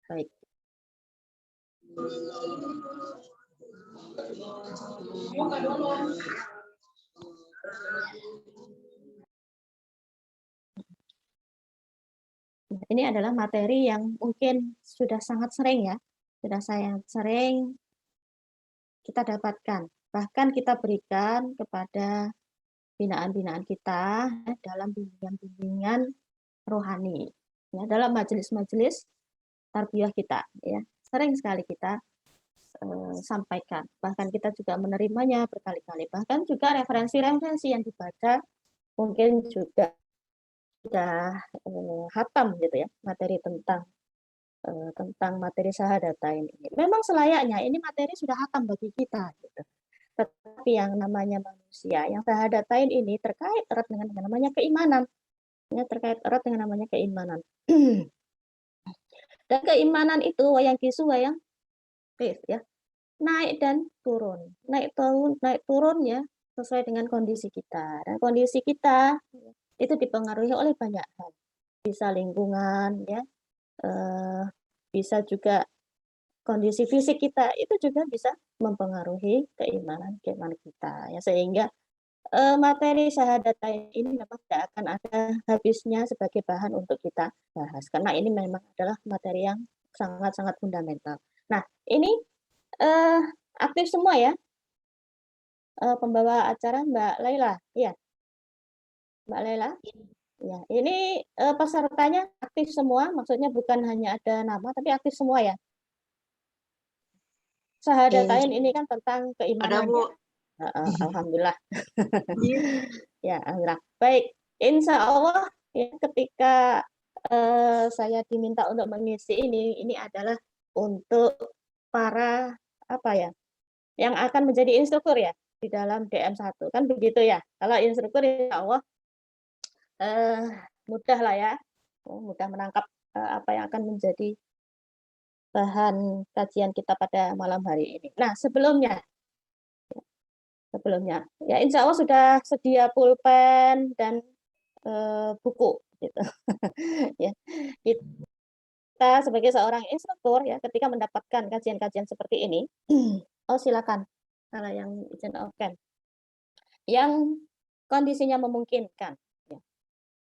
Baik. Ini adalah materi yang mungkin sudah sangat sering ya, sudah sangat sering kita dapatkan. Bahkan kita berikan kepada binaan-binaan kita ya, dalam bimbingan-bimbingan rohani, ya, dalam majelis-majelis tarbiyah kita. Ya, sering sekali kita sampaikan. Bahkan kita juga menerimanya berkali-kali. Bahkan juga referensi-referensi yang dibaca mungkin juga sudah hatam gitu ya, materi tentang materi syahadatain ini. Memang selayaknya ini materi sudah hatam bagi kita gitu. Tetapi yang namanya manusia, yang syahadatain ini terkait erat dengan namanya keimanan. Ya, terkait erat dengan namanya keimanan. Dan keimanan itu wayang kisu wayang pis ya. Naik dan turun. Naik turun ya sesuai dengan kondisi kita. Dan kondisi kita itu dipengaruhi oleh banyak hal. Bisa lingkungan ya, bisa juga kondisi fisik kita, itu juga bisa mempengaruhi keimanan kita ya, sehingga materi syahadatain ini memang tidak akan ada habisnya sebagai bahan untuk kita bahas karena ini memang adalah materi yang sangat-sangat fundamental. Nah, ini aktif semua ya, pembawa acara Mbak Laila, iya, Mbak Laila. Ya, ini pesertanya aktif semua, maksudnya bukan hanya ada nama, tapi aktif semua ya. Syahadatain ini kan tentang keimanan ya. Alhamdulillah. Ya, alhamdulillah. Baik, insya Allah ya, ketika saya diminta untuk mengisi ini adalah untuk para apa ya, yang akan menjadi instruktur ya di dalam DM1 kan begitu ya. Kalau instruktur insya Allah mudah lah ya, mudah menangkap apa yang akan menjadi bahan kajian kita pada malam hari ini. Nah, sebelumnya ya insya Allah sudah sedia pulpen dan buku gitu. Ya, kita sebagai seorang instruktur ya ketika mendapatkan kajian-kajian seperti ini, oh silakan kalau yang izin open, yang kondisinya memungkinkan. Ya.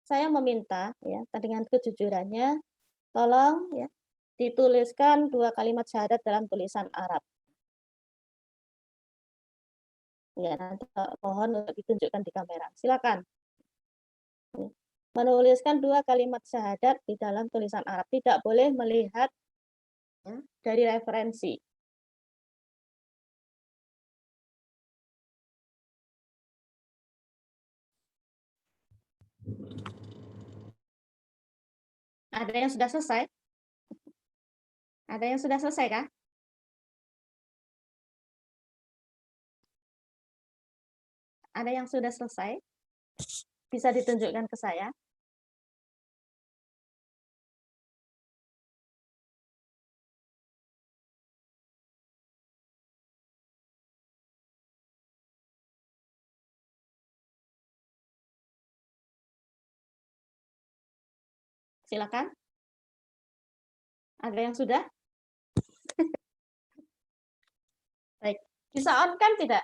Saya meminta ya dengan kejujurannya, tolong ya dituliskan 2 kalimat syahadat dalam tulisan Arab. Ya, nanti mohon untuk ditunjukkan di kamera. Silakan. Menuliskan 2 kalimat syahadat di dalam tulisan Arab. Tidak boleh melihat ya, dari referensi. Ada yang sudah selesai? Ada yang sudah selesai kah? Ada yang sudah selesai? Bisa ditunjukkan ke saya? Silakan. Ada yang sudah? Baik. Bisa on kan tidak?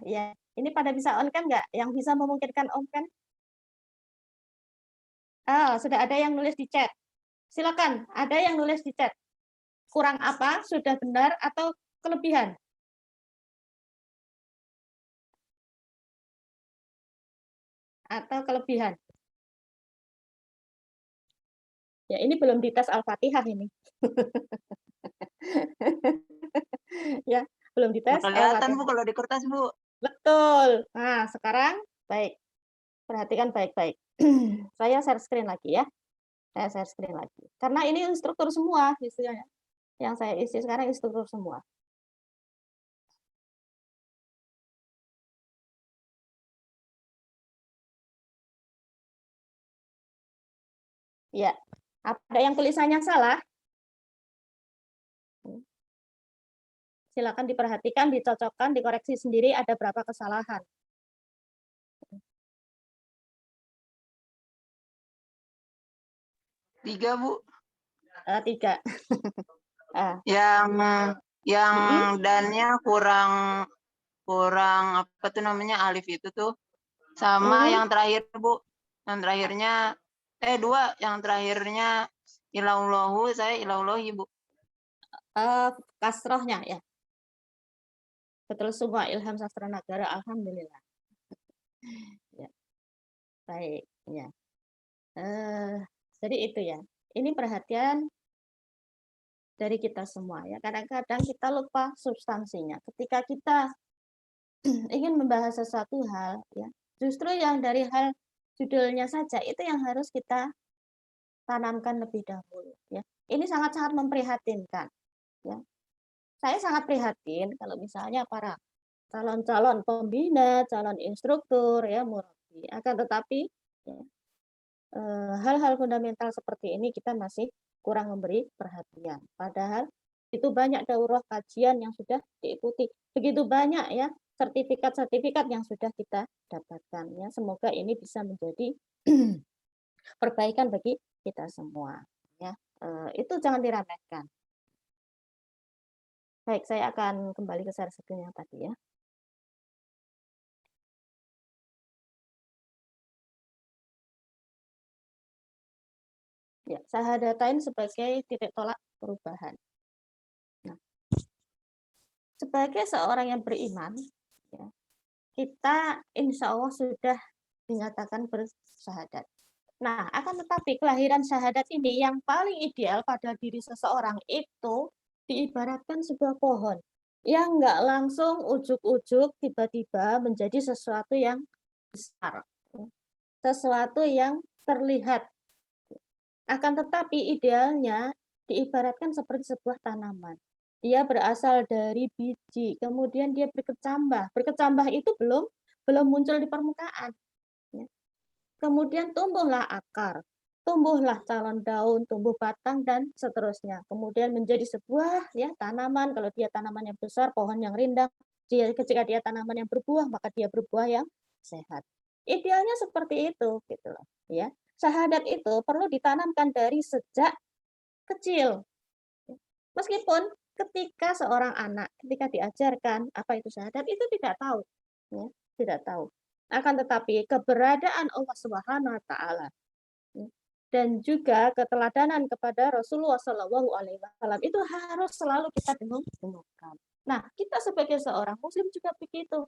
Ya, ini pada bisa on kan nggak? Yang bisa memungkinkan on kan? Sudah ada yang nulis di chat. Silakan, ada yang nulis di chat. Kurang apa? Sudah benar atau kelebihan? Atau kelebihan? Ya, ini belum dites Al-Fatihah ini. Ya, belum dites kelihatan Bu kalau di kertas Bu. Betul. Nah, sekarang baik. Perhatikan baik-baik. Saya share screen lagi ya. Saya share screen lagi. Karena ini instruktur semua istilahnya. Yang saya isi sekarang instruktur semua. Ya. Ada yang tulisannya salah? Silakan diperhatikan, dicocokkan, dikoreksi sendiri ada berapa kesalahan. Tiga Bu. 3. Ah, Yang yang mhm, dannya kurang kurang apa tuh namanya, alif itu tuh, sama mhm, yang terakhir, Bu, yang terakhirnya 2, yang terakhirnya ilaulahu, saya ilaullahi, Bu. kasrohnya ya? Betul semua, Ilham Sastra Nagara, alhamdulillah. Ya, baik, ya. Eee, jadi itu ya, ini perhatian dari kita semua ya, kadang-kadang kita lupa substansinya. Ketika kita ingin membahas sesuatu hal ya, justru yang dari hal judulnya saja itu yang harus kita tanamkan lebih dahulu ya. Ini sangat-sangat memprihatinkan ya. Saya sangat prihatin kalau misalnya para calon-calon pembina, calon instruktur ya, murabi, akan tetapi ya, hal-hal fundamental seperti ini kita masih kurang memberi perhatian. Padahal itu banyak daurah kajian yang sudah diikuti. Begitu banyak ya sertifikat-sertifikat yang sudah kita dapatkan ya. Semoga ini bisa menjadi perbaikan bagi kita semua ya. Itu jangan diremehkan. Baik, saya akan kembali ke share screen yang tadi ya. Ya, syahadatain sebagai titik tolak perubahan. Nah, sebagai seorang yang beriman, ya, kita insya Allah sudah dinyatakan bersyahadat. Nah, akan tetapi kelahiran syahadat ini yang paling ideal pada diri seseorang itu diibaratkan sebuah pohon yang nggak langsung ujuk-ujuk tiba-tiba menjadi sesuatu yang besar, sesuatu yang terlihat. Akan tetapi idealnya diibaratkan seperti sebuah tanaman. Dia berasal dari biji, kemudian dia berkecambah. Berkecambah itu belum muncul di permukaan. Ya. Kemudian tumbuhlah akar, tumbuhlah calon daun, tumbuh batang dan seterusnya. Kemudian menjadi sebuah ya tanaman. Kalau dia tanaman yang besar, pohon yang rindang. Jika dia tanaman yang berbuah, maka dia berbuah yang sehat. Idealnya seperti itu, gitu loh. Ya, syahadat itu perlu ditanamkan dari sejak kecil. Meskipun ketika seorang anak, ketika diajarkan apa itu syahadat, itu tidak tahu, ya, tidak tahu. Akan tetapi keberadaan Allah Subhanahu wa taala, ya, dan juga keteladanan kepada Rasulullah Shallallahu alaihi wasallam itu harus selalu kita dengung-dengungkan. Nah, kita sebagai seorang muslim juga begitu.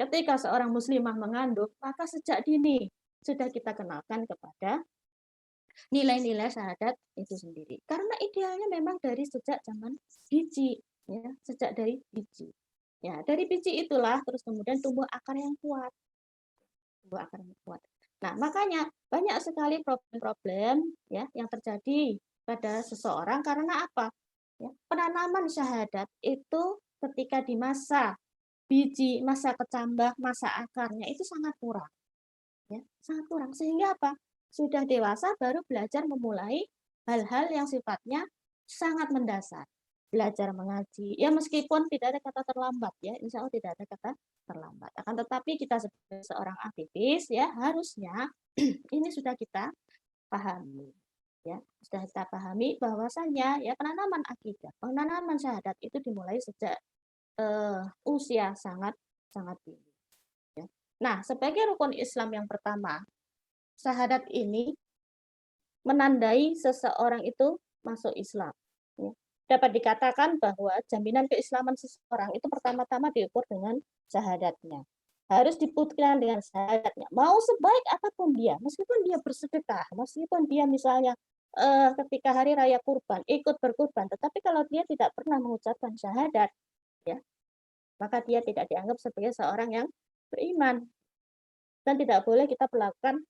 Ketika seorang muslimah mengandung, maka sejak dini sudah kita kenalkan kepada nilai-nilai syahadat itu sendiri. Karena idealnya memang dari sejak zaman biji, ya, sejak dari biji. Ya, dari biji itulah terus kemudian tumbuh akar yang kuat, tumbuh akar yang kuat. Nah, makanya banyak sekali problem-problem ya yang terjadi pada seseorang karena apa? Ya, penanaman syahadat itu ketika di masa biji, masa kecambah, masa akarnya itu sangat kurang, ya, sangat kurang. Sehingga apa? Sudah dewasa baru belajar memulai hal-hal yang sifatnya sangat mendasar. Belajar mengaji. Ya meskipun tidak ada kata terlambat ya, insya Allah tidak ada kata terlambat. Akan tetapi kita sebagai seorang aktivis ya harusnya ini sudah kita pahami. Ya, sudah kita pahami bahwasanya ya penanaman akidah, penanaman syahadat itu dimulai sejak usia sangat sangat tinggi. Ya. Nah, sebagai rukun Islam yang pertama, syahadat ini menandai seseorang itu masuk Islam. Ya. Dapat dikatakan bahwa jaminan keislaman seseorang itu pertama-tama diukur dengan syahadatnya. Harus dibuktikan dengan syahadatnya. Mau sebaik apapun dia, meskipun dia bersedekah, meskipun dia misalnya ketika hari raya kurban ikut berkurban, tetapi kalau dia tidak pernah mengucapkan syahadat, ya, maka dia tidak dianggap sebagai seorang yang beriman dan tidak boleh kita melakukan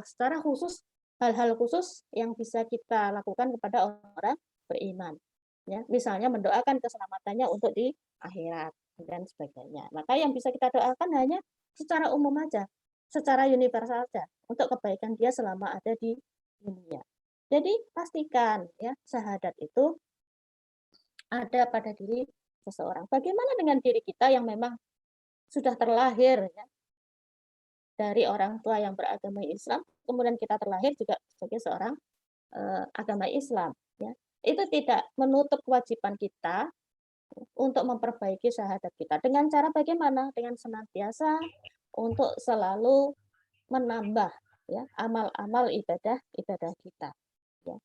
secara khusus hal-hal khusus yang bisa kita lakukan kepada orang beriman. Ya, misalnya mendoakan keselamatannya untuk di akhirat dan sebagainya. Maka yang bisa kita doakan hanya secara umum aja, secara universal saja untuk kebaikan dia selama ada di dunia. Jadi pastikan ya syahadat itu ada pada diri seseorang. Bagaimana dengan diri kita yang memang sudah terlahir ya, dari orang tua yang beragama Islam, kemudian kita terlahir juga sebagai seorang agama Islam. Ya. itu tidak menutup kewajiban kita untuk memperbaiki syahadat kita. Dengan cara bagaimana? Dengan senantiasa untuk selalu menambah ya amal-amal ibadah kita. Ya.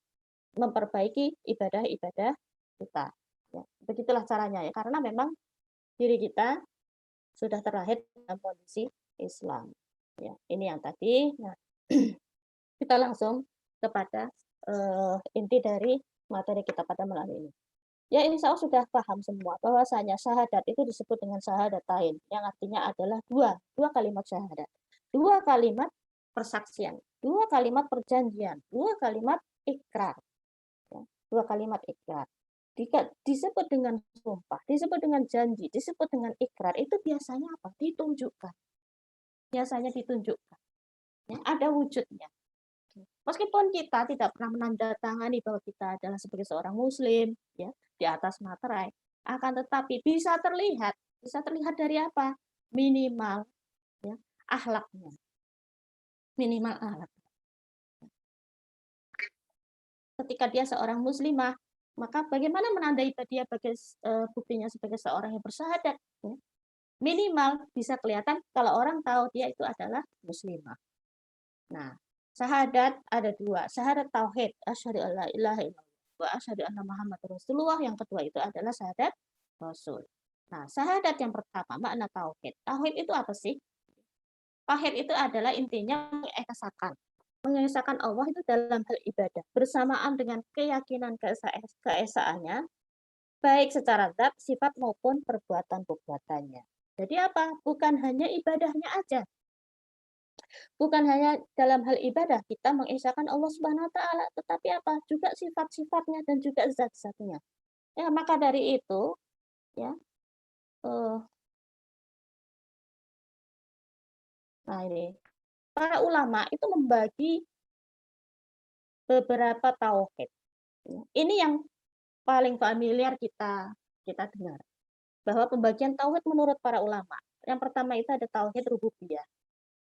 Memperbaiki ibadah-ibadah kita. Ya. Begitulah caranya ya. Karena memang diri kita sudah terlahir dalam kondisi Islam. Ya, ini yang tadi. Nah, kita langsung kepada inti dari materi kita pada malam ini. Ya, insya Allah sudah paham semua bahwasanya syahadat itu disebut dengan syahadatain, yang artinya adalah dua kalimat syahadat, dua kalimat persaksian, dua kalimat perjanjian, dua kalimat ikrar, ya, dua kalimat ikrar. Jika disebut dengan sumpah, disebut dengan janji, disebut dengan ikrar, itu biasanya apa? Ditunjukkan. Biasanya ditunjukkan. Ya, ada wujudnya. Meskipun kita tidak pernah menandatangani bahwa kita adalah sebagai seorang muslim, ya, di atas materai, akan tetapi bisa terlihat dari apa? Minimal, ya, akhlaknya, minimal akhlak. Ketika dia seorang muslimah, maka bagaimana menandai dia sebagai buktinya sebagai seorang yang bersyahadat? Ya? Minimal bisa kelihatan kalau orang tahu dia itu adalah muslimah. Nah, syahadat ada dua, syahadat tauhid, asyhadu alla ilaha illallah wa asyhadu anna Muhammadar Rasulullah. Yang kedua itu adalah syahadat rasul. Nah, syahadat yang pertama makna tauhid. Tauhid itu apa sih? Tauhid itu adalah intinya mengesahkan Allah itu dalam hal ibadah bersamaan dengan keyakinan keesaannya baik secara zat, sifat maupun perbuatan-perbuatannya. Jadi apa? Bukan hanya ibadahnya aja, bukan hanya dalam hal ibadah kita mengesahkan Allah Subhanahu wa taala, tetapi apa? Juga sifat-sifatnya dan juga zat-zatnya. Ya, maka dari itu, ya, nah ini para ulama itu membagi beberapa tauhid. Ini yang paling familiar kita dengar bahwa pembagian tauhid menurut para ulama. Yang pertama itu ada tauhid rububiyah.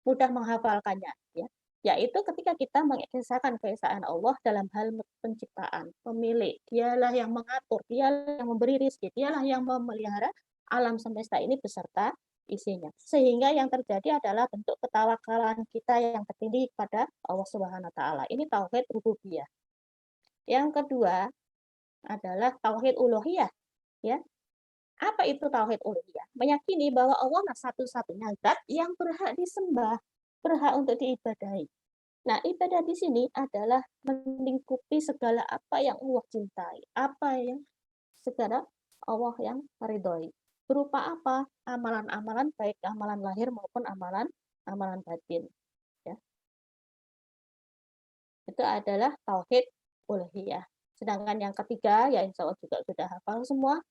Mudah menghafalkannya, ya. Yaitu ketika kita mengesahkan keesaan Allah dalam hal penciptaan, pemilik, dialah yang mengatur, dialah yang memberi rezeki, dialah yang memelihara alam semesta ini beserta isinya. Sehingga yang terjadi adalah bentuk ketawakalan kita yang tertindih pada Allah Subhanahu wa taala. Ini tauhid rububiyah. Yang kedua adalah tauhid uluhiyah, ya. Apa itu tauhid uluhiyah? Meyakini bahwa Allah lah satu-satunya zat yang berhak disembah, berhak untuk diibadahi. Nah, ibadah di sini adalah melingkupi segala apa yang Allah cintai, apa yang segala Allah yang ridhoi. Berupa apa? Amalan-amalan baik amalan lahir maupun amalan batin. Ya. Itu adalah tauhid uluhiyah. Sedangkan yang ketiga, ya insya Allah juga sudah hafal semua,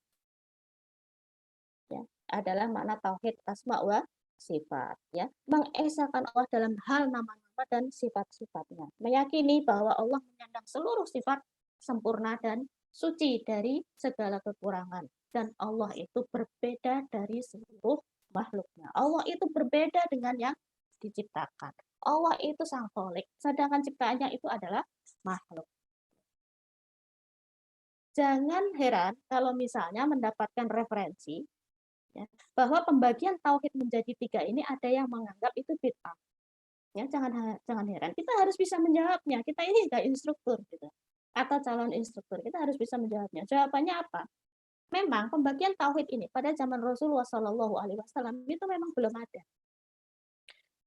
ya, adalah makna tauhid asma wa sifat, ya, mengesahkan Allah dalam hal nama-nama dan sifat-sifatnya, meyakini bahwa Allah menyandang seluruh sifat sempurna dan suci dari segala kekurangan, dan Allah itu berbeda dari seluruh makhluknya. Allah itu berbeda dengan yang diciptakan. Allah itu sang kholik, sedangkan ciptaannya itu adalah makhluk. Jangan heran kalau misalnya mendapatkan referensi, ya, bahwa pembagian tauhid menjadi tiga ini ada yang menganggap itu bid'ah. Ya, jangan heran. Kita harus bisa menjawabnya. Kita ini sudah instruktur gitu. Atau calon instruktur, kita harus bisa menjawabnya. Jawabannya apa? Memang pembagian tauhid ini pada zaman Rasulullah Shallallahu alaihi wasallam itu memang belum ada.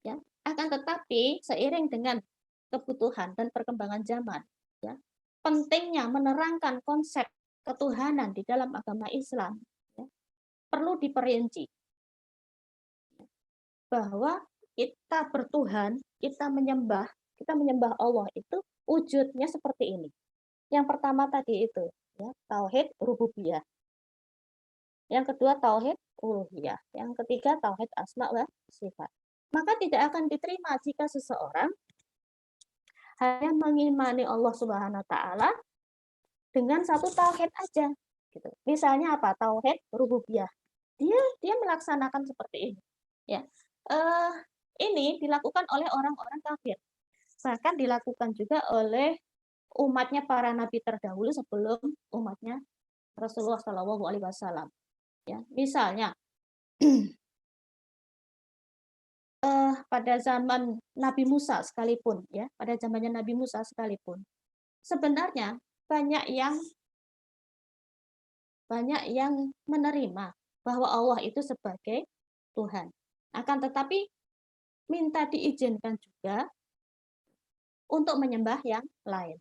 Ya, akan tetapi seiring dengan kebutuhan dan perkembangan zaman, ya, pentingnya menerangkan konsep ketuhanan di dalam agama Islam, ya, perlu diperinci bahwa kita bertuhan, kita menyembah Allah itu wujudnya seperti ini. Yang pertama tadi itu, ya, tauhid rububiyah. Yang kedua tauhid uluhiyah. Yang ketiga tauhid asma wa sifat. Maka tidak akan diterima jika seseorang hanya mengimani Allah Subhanahu wa taala dengan satu tauhid aja gitu. Misalnya apa? Tauhid rububiyah. Dia melaksanakan seperti ini. Ya. Ini dilakukan oleh orang-orang kafir. Bahkan dilakukan juga oleh umatnya para nabi terdahulu sebelum umatnya Rasulullah Shallallahu Alaihi Wasallam. Ya, misalnya pada zaman Nabi Musa sekalipun, ya, pada zamannya Nabi Musa sekalipun, sebenarnya banyak yang menerima bahwa Allah itu sebagai Tuhan. Akan tetapi minta diizinkan juga untuk menyembah yang lain,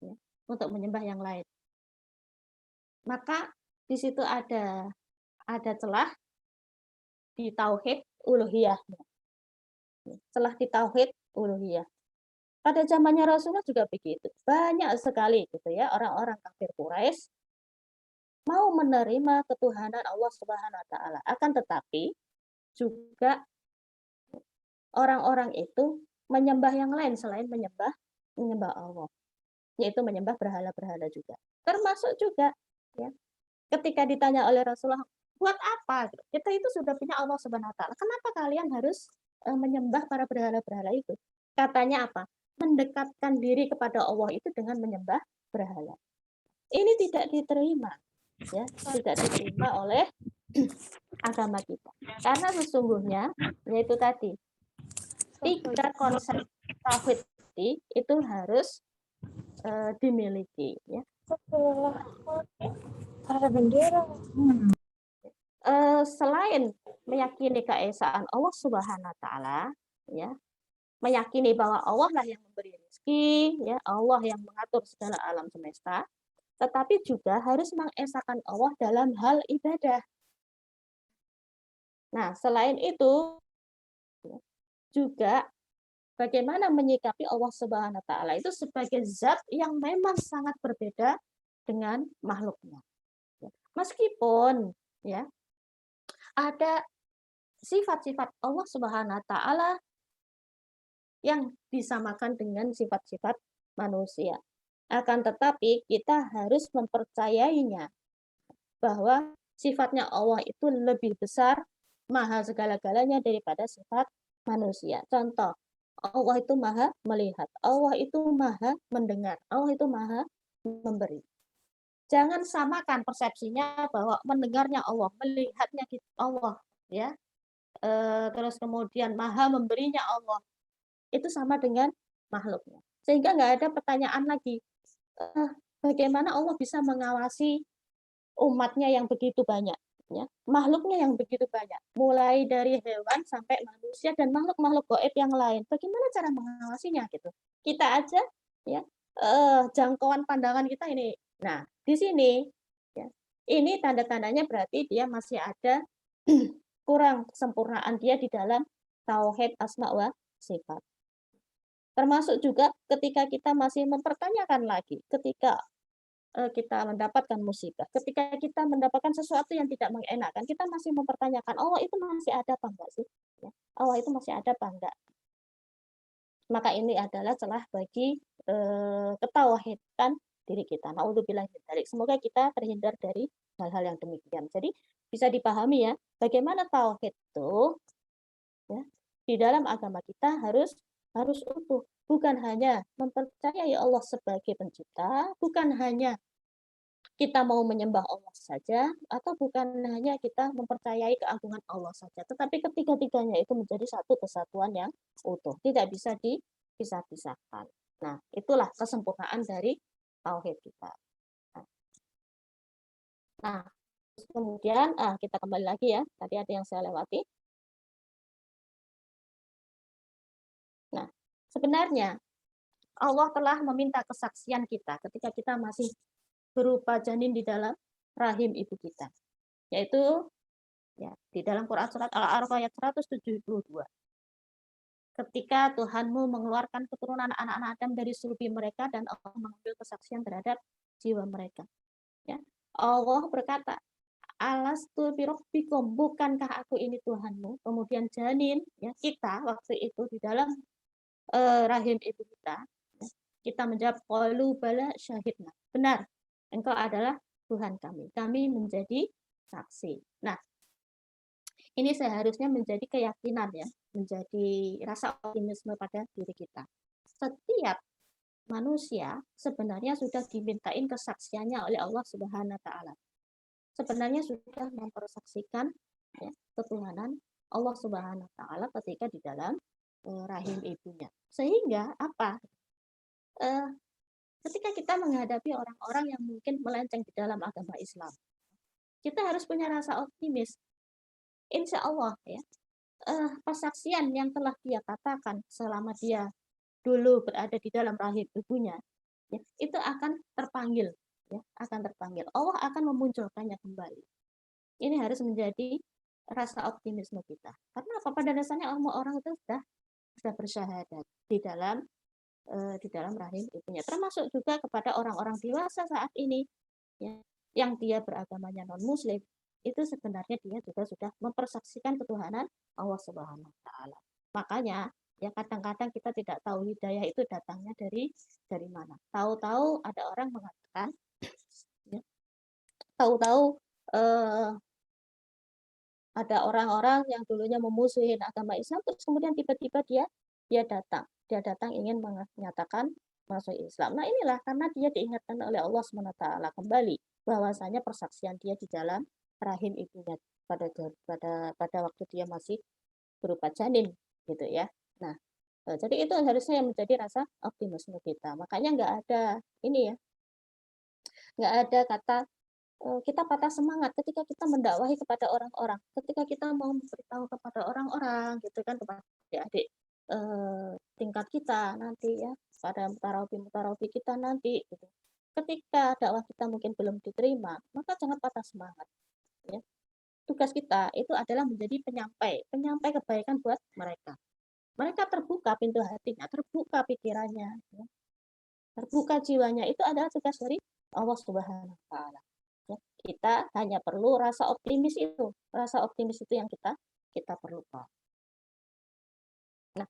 ya, untuk menyembah yang lain. Maka di situ ada celah di tauhid uluhiyah. Celah di tauhid uluhiyah. Pada zamannya Rasulullah juga begitu. Banyak sekali gitu ya orang-orang kafir Quraisy mau menerima ketuhanan Allah Subhanahu wa taala. Akan tetapi juga orang-orang itu menyembah yang lain selain menyembah Allah, yaitu menyembah berhala-berhala juga. Termasuk juga ya, ketika ditanya oleh Rasulullah, "Buat apa? Kita itu sudah punya Allah Subhanahu wa taala. Kenapa kalian harus menyembah para berhala-berhala itu?" Katanya apa? Mendekatkan diri kepada Allah itu dengan menyembah berhala. Ini tidak diterima, ya, tidak diterima oleh agama kita. Karena sesungguhnya yaitu tadi 3 konsep tauhid itu harus dimiliki, ya. Ada bendera. Selain meyakini keesaan Allah Subhanahu wa taala, ya, meyakini bahwa Allah lah yang memberi rezeki, ya, Allah yang mengatur segala alam semesta, tetapi juga harus mengesahkan Allah dalam hal ibadah. Nah, selain itu juga bagaimana menyikapi Allah Subhanahu wa taala itu sebagai zat yang memang sangat berbeda dengan makhluknya. Meskipun ya ada sifat-sifat Allah Subhanahu wa taala yang disamakan dengan sifat-sifat manusia. Akan tetapi kita harus mempercayainya bahwa sifatnya Allah itu lebih besar, maha segala-galanya daripada sifat manusia. Contoh, Allah itu maha melihat, Allah itu maha mendengar, Allah itu maha memberi. Jangan samakan persepsinya bahwa mendengarnya Allah, melihatnya Allah, ya. Terus kemudian maha memberinya Allah, itu sama dengan makhluknya. Sehingga nggak ada pertanyaan lagi, bagaimana Allah bisa mengawasi umatnya yang begitu banyak, ya, makhluknya yang begitu banyak, mulai dari hewan sampai manusia dan makhluk-makhluk gaib yang lain. Bagaimana cara mengawasinya gitu? Kita aja ya jangkauan pandangan kita ini. Nah, di sini ya, ini tanda-tandanya berarti dia masih ada kurang kesempurnaan dia di dalam tauhid asma wa sifat. Termasuk juga ketika kita masih mempertanyakan lagi, ketika kita mendapatkan musibah, ketika kita mendapatkan sesuatu yang tidak mengenakan, kita masih mempertanyakan, Allah itu masih ada apa enggak sih? Ya, Allah itu masih ada apa enggak? Maka ini adalah celah bagi ketauhidan diri kita. Naudzubillah min dzalik. Semoga kita terhindar dari hal-hal yang demikian. Jadi bisa dipahami ya, bagaimana tauhid itu ya, di dalam agama kita harus utuh. Bukan hanya mempercayai Allah sebagai pencipta, bukan hanya kita mau menyembah Allah saja, atau bukan hanya kita mempercayai keagungan Allah saja, tetapi ketiga-tiganya itu menjadi satu kesatuan yang utuh, tidak bisa dipisah-pisahkan. Nah, itulah kesempurnaan dari tauhid kita. Nah, kemudian kita kembali lagi ya, tadi ada yang saya lewati. Nah, sebenarnya Allah telah meminta kesaksian kita ketika kita masih berupa janin di dalam rahim ibu kita. Yaitu ya, di dalam Quran surat Al-A'raf ayat 172. Ketika Tuhanmu mengeluarkan keturunan anak-anak Adam dari sulbi mereka dan Allah mengambil kesaksian terhadap jiwa mereka. Ya. Allah berkata, Alastu birabbikum, bukankah aku ini Tuhanmu? Kemudian janin, ya, kita waktu itu di dalam rahim ibu kita, ya, kita menjawab qalu bala syahidna. Benar, engkau adalah Tuhan kami. Kami menjadi saksi. Nah, ini seharusnya menjadi keyakinan ya, menjadi rasa optimisme pada diri kita. Setiap manusia sebenarnya sudah dimintain kesaksiannya oleh Allah Subhanahu wa taala. Sebenarnya sudah mempersaksikan ya, ketuhanan Allah Subhanahu wa taala ketika di dalam rahim ibunya. Sehingga apa? Eh, Ketika kita menghadapi orang-orang yang mungkin melenceng di dalam agama Islam, kita harus punya rasa optimis. Insya Allah ya, persaksian yang telah dia katakan selama dia dulu berada di dalam rahim ibunya, ya, itu akan terpanggil, ya, akan terpanggil. Allah akan memunculkannya kembali. Ini harus menjadi rasa optimisme kita. Karena apa? Pada dasarnya orang itu sudah bersyahadat di dalam rahim ibunya. Termasuk juga kepada orang-orang dewasa saat ini, ya, yang dia beragamanya non Muslim, itu sebenarnya dia juga sudah mempersaksikan ketuhanan Allah Subhanahu Wa Taala. Makanya ya kadang-kadang kita tidak tahu hidayah itu datangnya dari mana. Tahu-tahu ada orang mengatakan, ya, tahu-tahu ada orang-orang yang dulunya memusuhi agama Islam, terus kemudian tiba-tiba dia datang ingin menyatakan masuk Islam. Nah inilah karena dia diingatkan oleh Allah SWT kembali bahwasanya persaksian dia di dalam rahim ibunya pada waktu dia masih berupa janin gitu ya. Nah, jadi itu harusnya yang menjadi rasa optimisme kita. Makanya nggak ada ini ya, nggak ada kata kita patah semangat ketika kita mendakwahi kepada orang-orang, ketika kita mau memberitahu kepada orang-orang gitu kan, kepada adik-adik tingkat kita nanti ya, pada mutarabi kita nanti gitu. Ketika dakwah kita mungkin belum diterima, maka jangan patah semangat ya. Tugas kita itu adalah menjadi penyampai kebaikan buat mereka. Mereka terbuka pintu hatinya, terbuka pikirannya, ya, terbuka jiwanya, itu adalah tugas dari Allah Subhanahu wa taala. Ya, kita hanya perlu rasa optimis itu. Rasa optimis itu yang kita perlukan. Nah,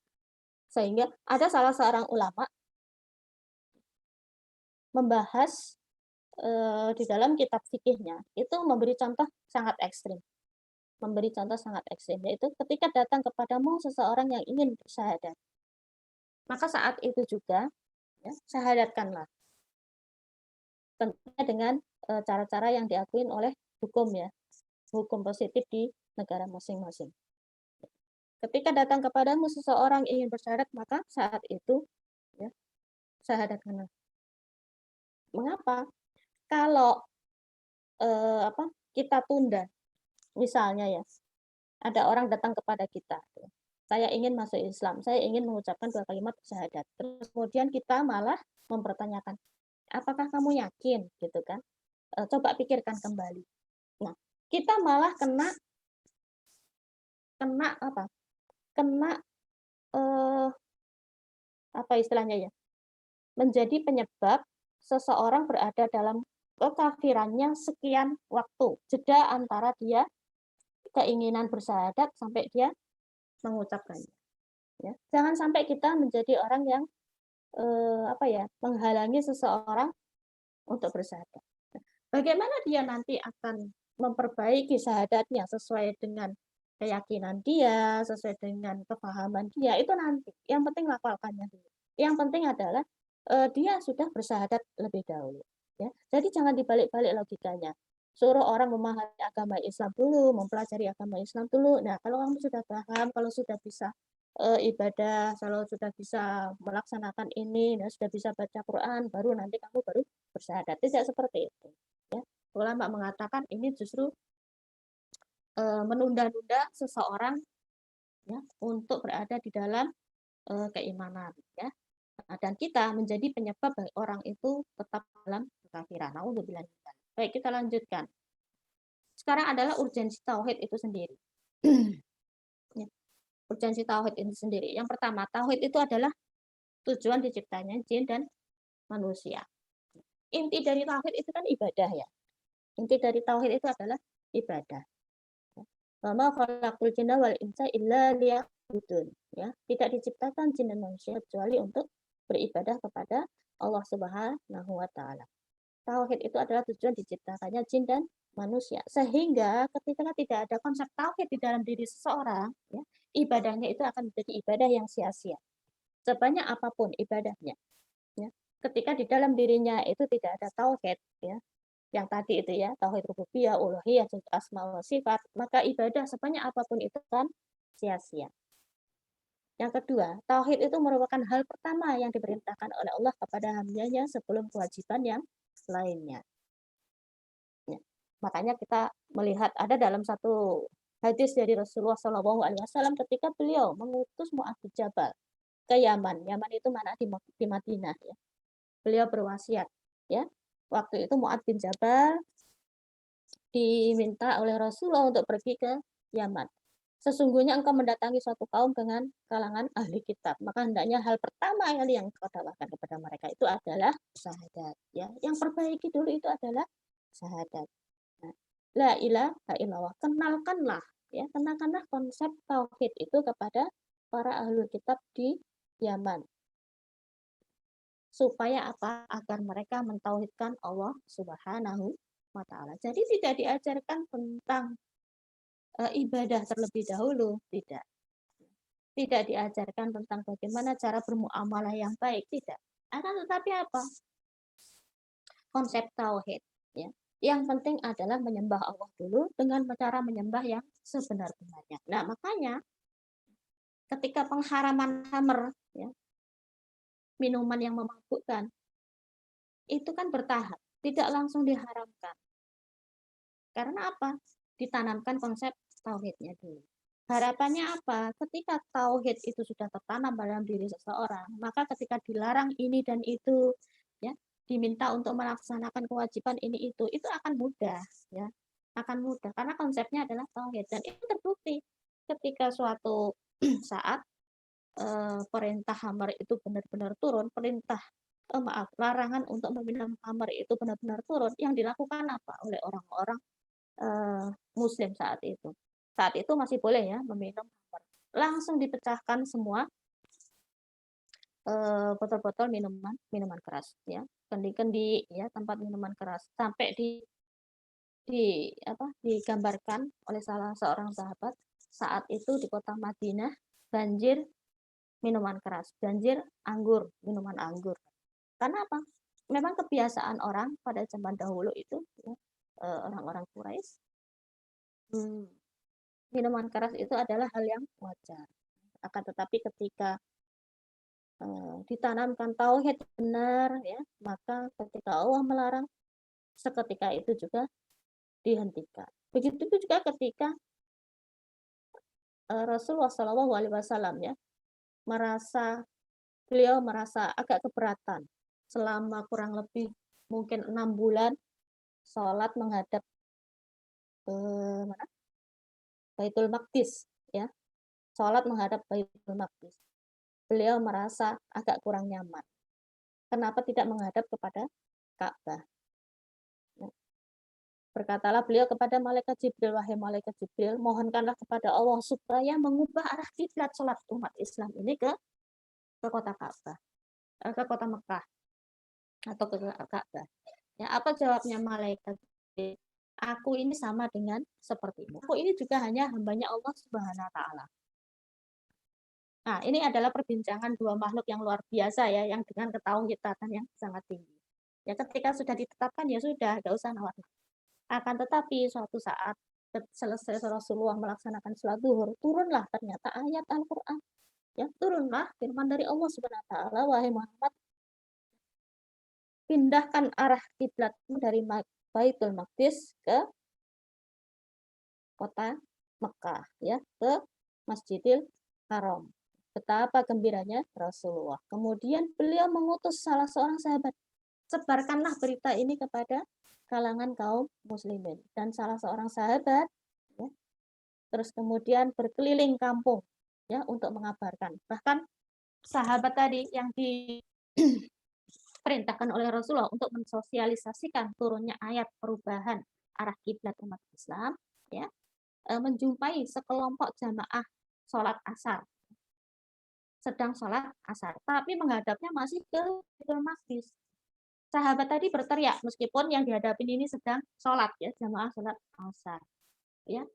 sehingga ada salah seorang ulama membahas di dalam kitab fikihnya itu memberi contoh sangat ekstrim. Memberi contoh sangat ekstrim, yaitu ketika datang kepadamu seseorang yang ingin bersyahadat, maka saat itu juga ya, syahadatkanlah. Tentunya dengan cara-cara yang diakuin oleh hukum ya, hukum positif di negara masing-masing. Ketika datang kepadamu seseorang ingin bersyahadat, maka saat itu ya, syahadatkanlah. Mengapa? Kalau kita tunda, misalnya ya, ada orang datang kepada kita, saya ingin masuk Islam, saya ingin mengucapkan 2 kalimat syahadat. Terus kemudian kita malah mempertanyakan, apakah kamu yakin gitu kan? Coba pikirkan kembali. Nah, kita malah kena apa? Kena apa istilahnya ya? Menjadi penyebab seseorang berada dalam kekafirannya sekian waktu. Jeda antara dia keinginan bersyahadat sampai dia mengucapkannya. Ya. Jangan sampai kita menjadi orang yang menghalangi seseorang untuk bersyahadat. Bagaimana dia nanti akan memperbaiki syahadatnya sesuai dengan keyakinan dia, sesuai dengan kepahaman dia, itu nanti. Yang penting lafalkannya dulu. Yang penting adalah dia sudah bersyahadat lebih dahulu. Ya. Jadi jangan dibalik-balik logikanya. Suruh orang memahami agama Islam dulu, mempelajari agama Islam dulu. Nah, kalau kamu sudah paham, kalau sudah bisa ibadah, kalau sudah bisa melaksanakan ini, dan sudah bisa baca Quran, baru nanti kamu baru bersyahadat. Tidak seperti itu. Ya. Ulama mengatakan ini justru menunda-nunda seseorang ya untuk berada di dalam keimanan ya. Nah, dan kita menjadi penyebab orang itu tetap dalam kekafiran. Nauzubillah. Baik, kita lanjutkan. Sekarang adalah urgensi tauhid itu sendiri. Ya, urgensi tauhid itu sendiri. Yang pertama, tauhid itu adalah tujuan diciptanya jin dan manusia. Inti dari tauhid itu kan ibadah ya. Inti dari tauhid itu adalah ibadah. Wa khalaqul jinna wal insa illa liya'budun. Ya, tidak diciptakan jin dan manusia kecuali untuk beribadah kepada Allah Subhanahu wa taala. Tauhid itu adalah tujuan diciptakannya jin dan manusia. Sehingga ketika tidak ada konsep tauhid di dalam diri seseorang, ya, ibadahnya itu akan menjadi ibadah yang sia-sia. Sebanyak apapun ibadahnya. Ya. ketika di dalam dirinya itu tidak ada tauhid, ya, yang tadi itu ya, tauhid rububiyah, uluhiyah, asma wa sifat, maka ibadah sebanyak apapun itu kan sia-sia. Yang kedua, tauhid itu merupakan hal pertama yang diperintahkan oleh Allah kepada hambanya sebelum kewajiban yang lainnya. Ya. Makanya kita melihat ada dalam satu hadis dari Rasulullah SAW ketika beliau mengutus Mu'adz bin Jabal ke Yaman. Yaman itu mana di Madinah, ya. Beliau berwasiat, ya. Waktu itu Mu'adz bin Jabal diminta oleh Rasulullah untuk pergi ke Yaman. Sesungguhnya engkau mendatangi suatu kaum dengan kalangan ahli kitab, maka hendaknya hal pertama kali yang kau dakwahkan kepada mereka itu adalah syahadat. Ya, yang perbaiki dulu itu adalah syahadat. Nah, la ilaha illallah, kenalkanlah, ya, kenalkanlah konsep tauhid itu kepada para ahli kitab di Yaman. Supaya apa? Agar mereka mentauhidkan Allah Subhanahu wa taala. Jadi tidak diajarkan tentang ibadah terlebih dahulu, tidak. Tidak diajarkan tentang bagaimana cara bermuamalah yang baik, tidak. Akan tetapi apa? Konsep tauhid, ya. Yang penting adalah menyembah Allah dulu dengan cara menyembah yang sebenar-benarnya. Nah, makanya ketika pengharaman khamr, ya, minuman yang memabukkan, itu kan bertahap, tidak langsung diharamkan. Karena apa? Ditanamkan konsep tauhidnya dulu. Harapannya apa? Ketika tauhid itu sudah tertanam dalam diri seseorang, maka ketika dilarang ini dan itu, ya, diminta untuk melaksanakan kewajiban ini itu akan mudah, ya. Akan mudah karena konsepnya adalah tauhid dan itu terbukti ketika suatu saat perintah khamr itu benar-benar turun, larangan untuk meminum khamr itu benar-benar turun, yang dilakukan apa oleh orang-orang Muslim saat itu. Saat itu masih boleh ya meminum khamr. Langsung dipecahkan semua botol-botol minuman keras, ya, kendi-kendi, ya, tempat minuman keras, sampai digambarkan oleh salah seorang sahabat saat itu di kota Madinah banjir minuman keras, banjir anggur, minuman anggur. Karena apa? Memang kebiasaan orang pada zaman dahulu itu, ya, orang-orang Quraisy, minuman keras itu adalah hal yang wajar. Akan tetapi ketika ditanamkan tauhid benar, ya, maka ketika Allah melarang, seketika itu juga dihentikan. Begitu juga ketika Rasulullah SAW, ya, beliau merasa agak keberatan selama kurang lebih mungkin 6 bulan sholat menghadap ke mana? Baitul Maqdis, ya. Sholat menghadap Baitul Maqdis. Beliau merasa agak kurang nyaman. Kenapa tidak menghadap kepada Ka'bah? Berkatalah beliau kepada malaikat Jibril, wahai malaikat Jibril, mohonkanlah kepada Allah supaya mengubah arah kiblat sholat umat Islam ini ke kota Ka'bah, ke kota Mekah atau ke Ka'bah. Ya, apa jawabnya malaikat? Aku ini sama dengan sepertimu. Aku ini juga hanya hambanya Allah Subhanahu wa taala. Nah, ini adalah perbincangan dua makhluk yang luar biasa, ya, yang dengan ketauhidan yang sangat tinggi. Ya, ketika sudah ditetapkan ya sudah, nggak usah nawar. Akan tetapi suatu saat selesai Rasulullah melaksanakan sholat zuhur, turunlah ternyata ayat Al-Quran. Ya, turunlah firman dari Allah Subhanahu wa taala, wahai Muhammad, pindahkan arah kiblatmu dari Baitul Maqdis ke kota Mekah, ya, ke Masjidil Haram. Betapa gembiranya Rasulullah. Kemudian beliau mengutus salah seorang sahabat, sebarkanlah berita ini kepada kalangan kaum muslimin. Dan salah seorang sahabat, ya, terus kemudian berkeliling kampung, ya, untuk mengabarkan. Bahkan sahabat tadi yang diperintahkan oleh Rasulullah untuk mensosialisasikan turunnya ayat perubahan arah kiblat umat Islam, ya, menjumpai sekelompok jamaah sholat asar, sedang sholat asar, tapi menghadapnya masih ke Baitul Maqdis. Sahabat tadi berteriak meskipun yang dihadapi ini sedang sholat, ya, jamaah sholat asar, ya,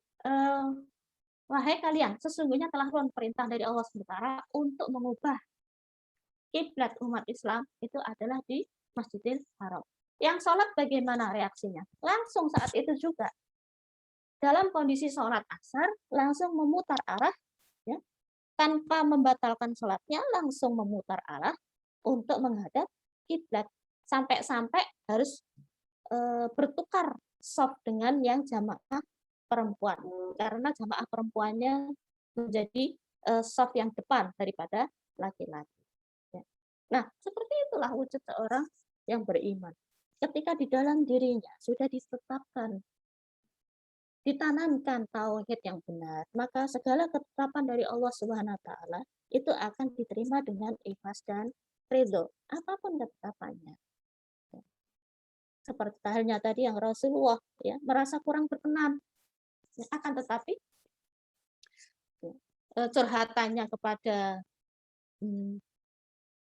wahai kalian, sesungguhnya telah turun perintah dari Allah SWT untuk mengubah kiblat umat Islam itu adalah di Masjidil Haram. Yang sholat bagaimana reaksinya? Langsung saat itu juga dalam kondisi sholat asar langsung memutar arah, ya, tanpa membatalkan sholatnya, langsung memutar arah untuk menghadap kiblat, sampai-sampai harus bertukar shaf dengan yang jamaah perempuan, karena jamaah perempuannya menjadi shaf yang depan daripada laki-laki. Ya. Nah, seperti itulah wujud seorang yang beriman. Ketika di dalam dirinya sudah ditetapkan, ditanamkan tauhid yang benar, maka segala ketetapan dari Allah Subhanahu wa taala itu akan diterima dengan ikhlas dan ridho, apapun ketetapannya. Seperti halnya tadi yang Rasulullah ya merasa kurang berkenan, akan tetapi curhatannya kepada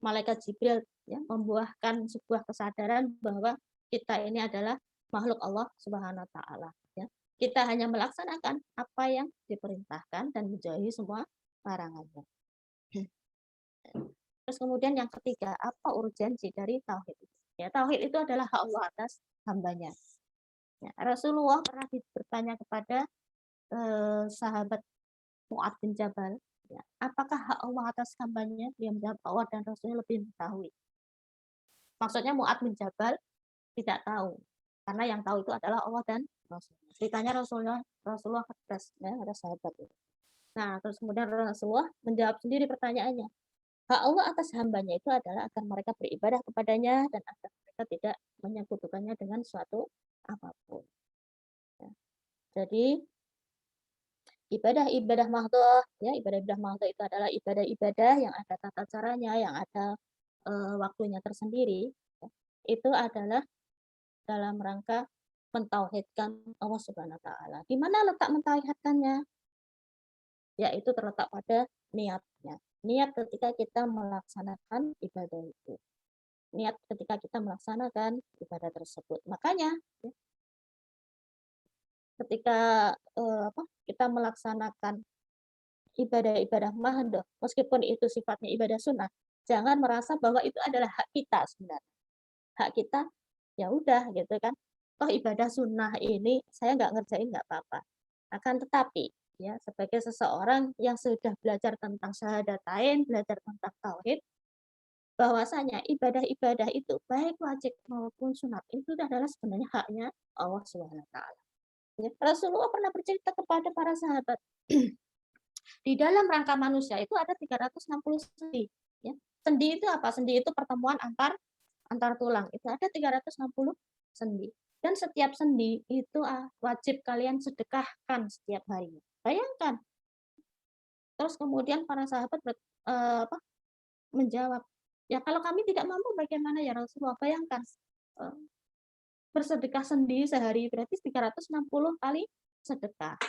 malaikat Jibril ya membuahkan sebuah kesadaran bahwa kita ini adalah makhluk Allah Subhanahu wa taala ya. Kita hanya melaksanakan apa yang diperintahkan dan menjauhi semua larangannya. Terus kemudian yang ketiga, apa urgensi dari tauhid itu? Ya, tauhid itu adalah hak Allah atas hambanya. Ya, Rasulullah pernah bertanya kepada sahabat Mu'ad bin Jabal, ya, apakah hak Allah atas hambanya? Dia menjawab, Allah dan Rasulnya lebih mengetahui. Maksudnya Mu'ad bin Jabal tidak tahu, karena yang tahu itu adalah Allah dan Rasulnya. Ceritanya Rasulullah tegas, ya, ada sahabat itu. Nah, terus kemudian Rasulullah menjawab sendiri pertanyaannya. Hak Allah atas hambanya itu adalah agar mereka beribadah kepadanya dan agar mereka tidak menyekutukannya dengan suatu apapun. Ya. Jadi ibadah-ibadah mahdhah, ya ibadah-ibadah mahdhah itu adalah ibadah-ibadah yang ada tata caranya, yang ada waktunya tersendiri. Ya. Itu adalah dalam rangka mentauhidkan Allah Subhanahu wa taala. Di mana letak mentauhidkannya? Yaitu terletak pada niatnya. Niat ketika kita melaksanakan ibadah itu. Niat ketika kita melaksanakan ibadah tersebut. Makanya ya, ketika kita melaksanakan ibadah-ibadah mahdhah, meskipun itu sifatnya ibadah sunnah, jangan merasa bahwa itu adalah hak kita sebenarnya. Hak kita ya udah gitu kan. Toh ibadah sunnah ini saya nggak ngerjain nggak apa-apa. Akan tetapi ya sebagai seseorang yang sudah belajar tentang syahadatain, belajar tentang tauhid, bahwasanya ibadah-ibadah itu baik wajib maupun sunat itu adalah sebenarnya haknya Allah Subhanahu wa taala. Ya, Rasulullah pernah bercerita kepada para sahabat, di dalam rangka manusia itu ada 360 sendi. Ya. Sendi itu apa? Sendi itu pertemuan antar tulang. Itu ada 360 sendi. Dan setiap sendi itu wajib kalian sedekahkan setiap harinya. Bayangkan. Terus kemudian para sahabat menjawab, ya kalau kami tidak mampu bagaimana ya Rasulullah? Bayangkan. Bersedekah sendi sehari berarti 360 kali sedekah.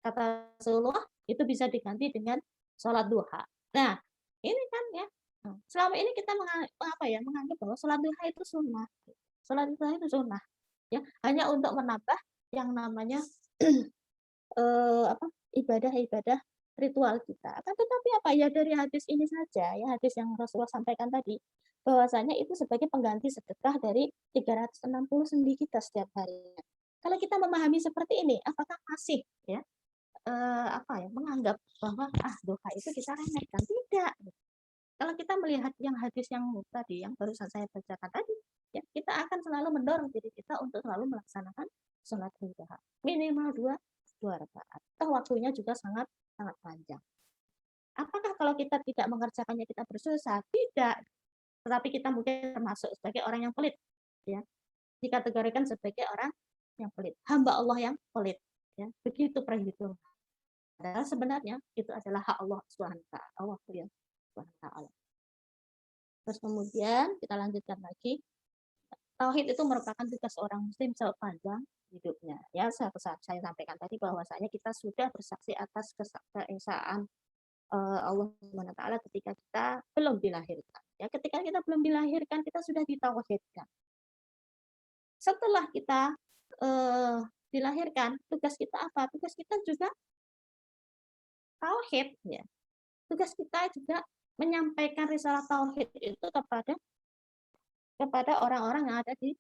Kata Rasulullah itu bisa diganti dengan sholat duha. Nah, ini kan ya, selama ini kita menganggap bahwa sholat duha itu sunnah. Sholat duha itu sunnah. Ya, hanya untuk menambah yang namanya ibadah-ibadah ritual kita. Akan tetapi apa ya dari hadis ini saja, ya hadis yang Rasulullah sampaikan tadi, bahwasanya itu sebagai pengganti sedekah dari 360 sendi kita setiap harinya. Kalau kita memahami seperti ini, apakah masih ya menganggap bahwa duha itu kita remehkan? Tidak. Kalau kita melihat yang hadis yang tadi, yang barusan saya bacakan tadi, ya kita akan selalu mendorong diri kita untuk selalu melaksanakan sholat duha minimal dua rakaat. Toh waktunya juga sangat sangat panjang. Apakah kalau kita tidak mengerjakannya kita berdosa? Tidak. Tetapi kita mungkin termasuk sebagai orang yang pelit, ya. Dikategorikan sebagai orang yang pelit, hamba Allah yang pelit, ya. Begitu perhitungan. Padahal sebenarnya itu adalah hak Allah Subhanahu wa taala. Terus kemudian kita lanjutkan lagi. Tauhid itu merupakan tugas orang muslim sepanjang hidupnya. Ya, saya sampaikan tadi bahwasanya kita sudah bersaksi atas keesaan Allah Subhanahu wa taala ketika kita belum dilahirkan. Ya, ketika kita belum dilahirkan kita sudah ditauhidkan. Setelah kita dilahirkan, tugas kita apa? Tugas kita juga tauhid ya. Tugas kita juga menyampaikan risalah tauhid itu kepada orang-orang yang ada di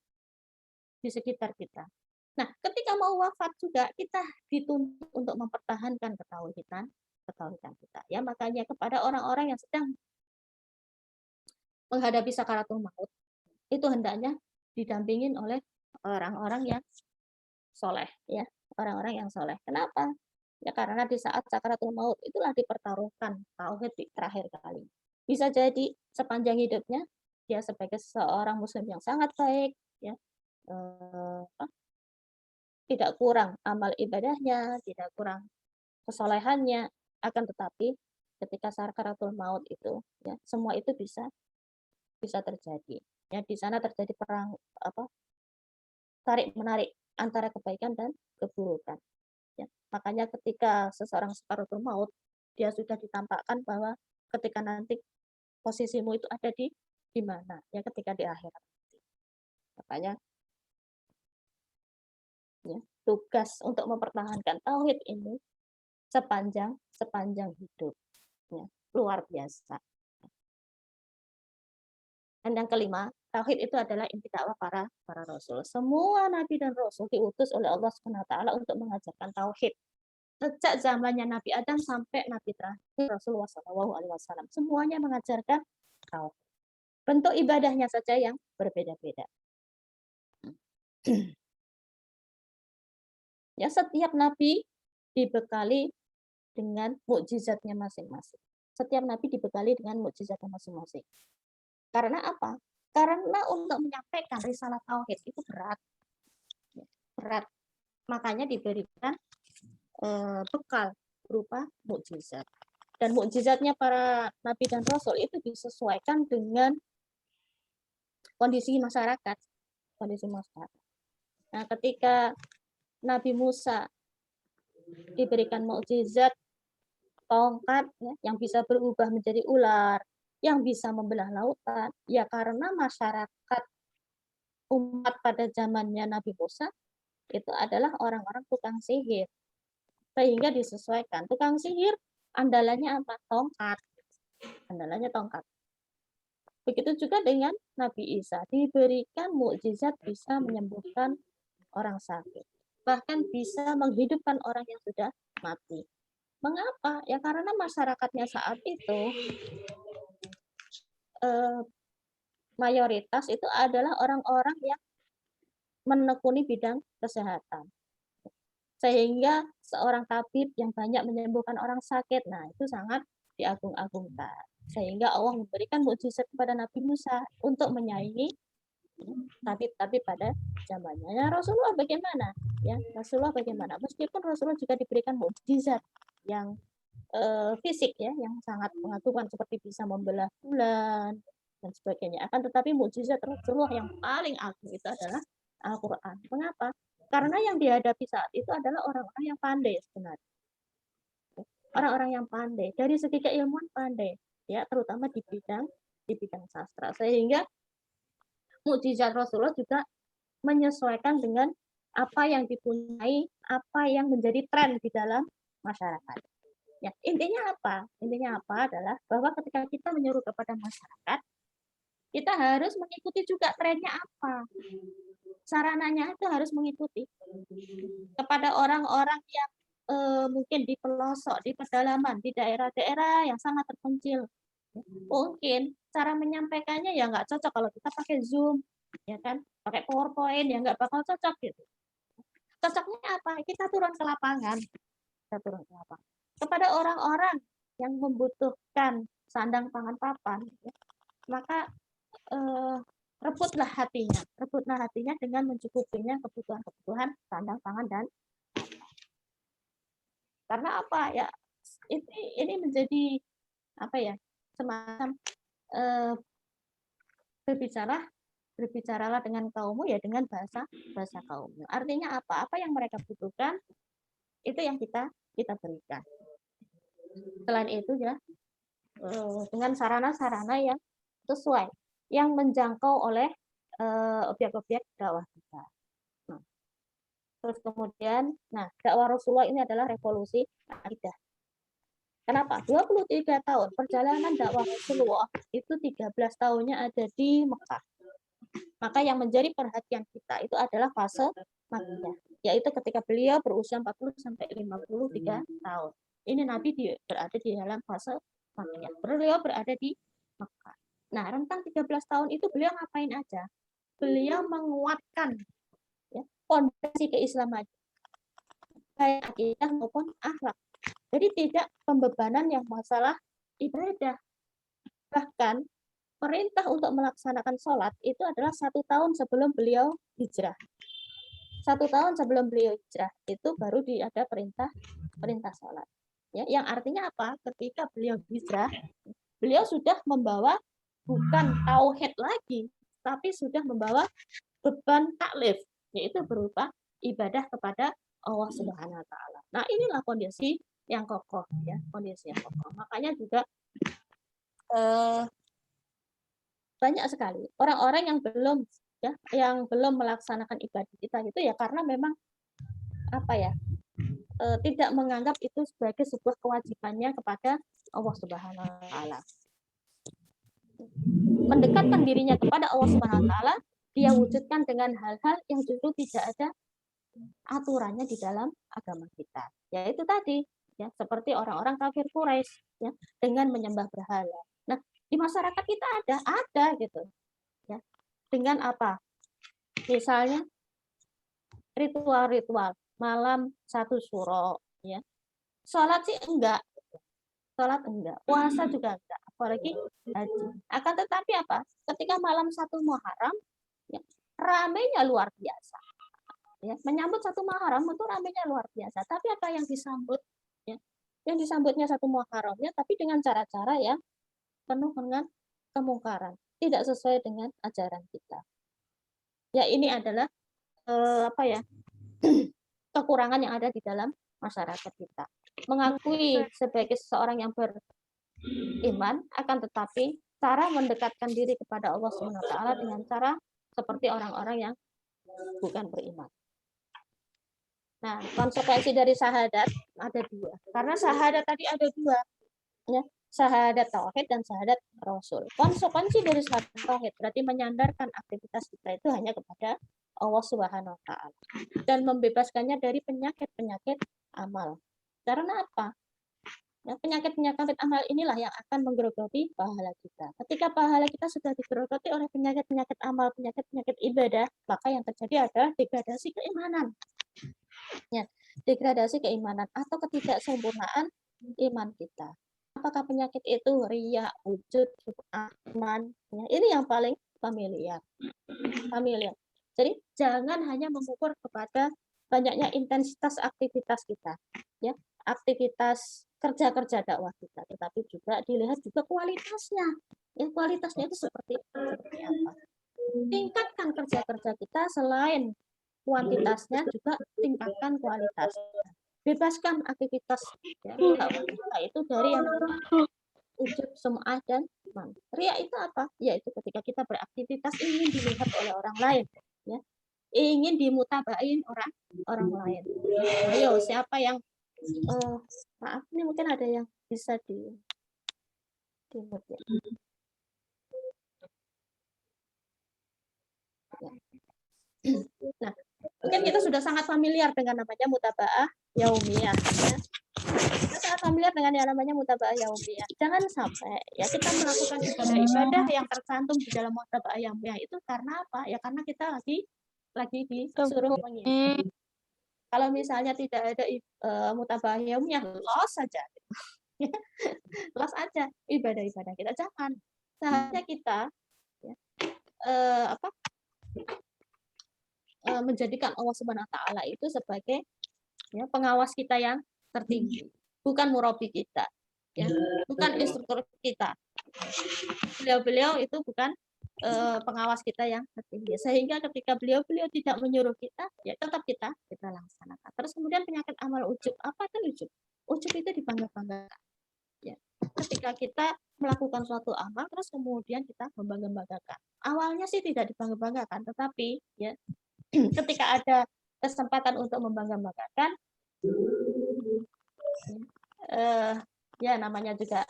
sekitar kita. Nah, ketika mau wafat juga kita dituntut untuk mempertahankan ketauhidan kita. Ya, makanya kepada orang-orang yang sedang menghadapi sakaratul maut itu hendaknya didampingin oleh orang-orang yang soleh, ya, orang-orang yang soleh. Kenapa? Ya karena di saat sakaratul maut itulah dipertaruhkan tauhid di terakhir kali. Bisa jadi sepanjang hidupnya dia sebagai seorang muslim yang sangat baik, ya, tidak kurang amal ibadahnya, tidak kurang kesolehannya, akan tetapi ketika sakaratul maut itu, ya, semua itu bisa terjadi. Ya, di sana terjadi perang tarik menarik antara kebaikan dan keburukan. Ya, makanya ketika seseorang sakaratul maut, dia sudah ditampakkan bahwa ketika nanti posisimu itu ada di mana, ya ketika di akhirat. Makanya ya, tugas untuk mempertahankan tauhid ini sepanjang hidup, ya, luar biasa. Dan yang kelima, tauhid itu adalah inti dakwah para rasul. Semua nabi dan rasul diutus oleh Allah Subhanahu wa taala untuk mengajarkan tauhid. Sejak zamannya Nabi Adam sampai Nabi terakhir Rasulullah SAW, semuanya mengajarkan tauhid. Bentuk ibadahnya saja yang berbeda-beda. Ya, setiap nabi dibekali dengan mukjizatnya masing-masing. Setiap nabi dibekali dengan mukjizatnya masing-masing. Karena apa? Karena untuk menyampaikan risalah tauhid itu berat. Berat. Makanya diberikan bekal berupa mukjizat. Dan mukjizatnya para nabi dan rasul itu disesuaikan dengan kondisi masyarakat. Nah, ketika Nabi Musa diberikan mukjizat tongkat, ya, yang bisa berubah menjadi ular, yang bisa membelah lautan, ya karena masyarakat umat pada zamannya Nabi Musa itu adalah orang-orang tukang sihir, sehingga disesuaikan. Tukang sihir andalannya apa? Tongkat. Begitu juga dengan Nabi Isa, diberikan mukjizat bisa menyembuhkan orang sakit, bahkan bisa menghidupkan orang yang sudah mati. Mengapa? Ya karena masyarakatnya saat itu mayoritas itu adalah orang-orang yang menekuni bidang kesehatan. Sehingga seorang tabib yang banyak menyembuhkan orang sakit, nah itu sangat diagung-agungkan. Sehingga Allah memberikan mukjizat kepada Nabi Musa untuk menyaingi tabib-tabib pada zamannya. Ya, Rasulullah bagaimana? Ya, Rasulullah bagaimana? Meskipun Rasulullah juga diberikan mukjizat yang fisik, ya, yang sangat mengagumkan seperti bisa membelah bulan dan sebagainya. Akan tetapi mukjizat Rasulullah yang paling agung itu adalah Al-Quran. Mengapa? Karena yang dihadapi saat itu adalah orang-orang yang pandai sebenarnya. Orang-orang yang pandai dari segi keilmuan pandai, ya, terutama di bidang sastra. Sehingga mukjizat Rasulullah juga menyesuaikan dengan apa yang dipunyai, apa yang menjadi tren di dalam masyarakat. Ya, intinya apa? Intinya apa adalah bahwa ketika kita menyuruh kepada masyarakat, kita harus mengikuti juga trennya apa. Sarananya itu harus mengikuti kepada orang-orang yang mungkin di pelosok, di pedalaman, di daerah-daerah yang sangat terpencil. Mungkin cara menyampaikannya ya nggak cocok kalau kita pakai Zoom, ya kan, pakai PowerPoint ya nggak bakal cocok gitu. Cocoknya apa? Kita turun ke lapangan, kepada orang-orang yang membutuhkan sandang pangan papan, ya, maka rebutlah hatinya dengan mencukupinya kebutuhan sandang pangan dan karena apa ya ini menjadi apa ya semacam berbicaralah dengan kaummu ya dengan bahasa kaummu. Artinya apa yang mereka butuhkan itu yang kita berikan. Selain itu ya dengan sarana-sarana yang sesuai, yang menjangkau oleh objek-objek dakwah kita. Nah, terus kemudian, dakwah Rasulullah ini adalah revolusi akidah. Kenapa? 23 tahun perjalanan dakwah Rasulullah itu 13 tahunnya ada di Mekah. Maka yang menjadi perhatian kita itu adalah fase Makkiyah, yaitu ketika beliau berusia 40 sampai 53 tahun. Ini Nabi berada di dalam fase Makkiyah. Beliau berada di Mekah. Nah, rentang 13 tahun itu beliau ngapain aja? Beliau menguatkan ya, fondasi keislaman, baik akidah maupun akhlak. Jadi tidak pembebanan yang masalah ibadah. Bahkan perintah untuk melaksanakan sholat itu adalah 1 tahun sebelum beliau hijrah. 1 tahun sebelum beliau hijrah itu baru ada perintah sholat. Ya, yang artinya apa? Ketika beliau hijrah, beliau sudah membawa bukan tauhid lagi, tapi sudah membawa beban taklif, yaitu berupa ibadah kepada Allah Subhanahu wa taala. Nah, inilah kondisi yang kokoh ya, kondisi yang kokoh. Makanya juga banyak sekali orang-orang yang belum melaksanakan ibadah kita itu ya karena memang apa ya tidak menganggap itu sebagai sebuah kewajibannya kepada Allah Subhanahu wa taala. Mendekatkan dirinya kepada Allah Subhanahu wa taala dia wujudkan dengan hal-hal yang justru tidak ada aturannya di dalam agama kita. Yaitu tadi ya seperti orang-orang kafir Quraisy ya dengan menyembah berhala. Nah, di masyarakat kita ada gitu. Ya. Dengan apa? Misalnya ritual-ritual malam 1 suro ya. Sholat sih enggak, puasa juga enggak, apalagi haji. Akan tetapi apa? Ketika malam 1 Muharram ya, ramenya luar biasa. Ya, menyambut 1 Muharram itu ramenya luar biasa. Tapi apa yang disambut ya? Yang disambutnya 1 Muharram ya, tapi dengan cara-cara yang penuh dengan kemungkaran, tidak sesuai dengan ajaran kita. Ya, ini adalah apa ya? kekurangan yang ada di dalam masyarakat kita. Mengakui sebagai seseorang yang beriman, akan tetapi cara mendekatkan diri kepada Allah SWT dengan cara seperti orang-orang yang bukan beriman. Nah, konsekuensi dari syahadat ada 2. Karena syahadat tadi ada 2. Ya, syahadat tauhid dan syahadat rasul. Konsekuensi dari syahadat tauhid berarti menyandarkan aktivitas kita itu hanya kepada Allah Subhanahu wa taala dan membebaskannya dari penyakit-penyakit amal. Karena apa? Ya, penyakit-penyakit amal inilah yang akan menggerogoti pahala kita. Ketika pahala kita sudah digerogoti oleh penyakit-penyakit amal, penyakit-penyakit ibadah, maka yang terjadi adalah degradasi keimanan. Ya, degradasi keimanan atau ketidaksempurnaan iman kita. Apakah penyakit itu riya, ujub, aman? Ya, ini yang paling familiar. Jadi jangan hanya mengukur kepada banyaknya intensitas aktivitas kita, ya, aktivitas kerja dakwah kita, tetapi juga dilihat juga kualitasnya. Ya, kualitasnya itu seperti apa? Tingkatkan kerja kita selain kuantitasnya juga tingkatkan kualitasnya. Bebaskan aktivitas ya, dakwah kita itu dari yang namanya ujub, sum'ah dan man. Riya itu apa? Yaitu ketika kita beraktivitas ingin dilihat oleh orang lain, ya, ingin dimutabain orang lain. Ayo, siapa yang maaf ini mungkin ada yang bisa di mute ya. Nah, mungkin kita sudah sangat familiar dengan namanya mutabaah yaumiyah. Ya. Kita sangat familiar dengan yang namanya mutabaah yaumiyah. Jangan sampai ya kita melakukan ibadah yang tercantum di dalam mutabaah yaumiyah itu karena apa? Ya karena kita lagi disuruh mengisi. Kalau misalnya tidak ada mutabaah yaumiyah, los saja. Los aja ibadah-ibadah kita, jangan. Seharusnya kita ya, menjadikan Allah Subhanahu wa taala itu sebagai ya, pengawas kita yang tertinggi, bukan murabi kita, ya, bukan instruktur kita. Beliau itu bukan pengawas kita yang tertinggi. Sehingga ketika beliau tidak menyuruh kita, ya tetap kita laksanakan. Terus kemudian penyakit amal ujub. Apa itu ujub? Ujub itu dibangga-banggakan. Ya. Ketika kita melakukan suatu amal, terus kemudian kita membangga-banggakan. Awalnya sih tidak dibangga-banggakan, tetapi ya ketika ada kesempatan untuk membangga-banggakan, Ya namanya juga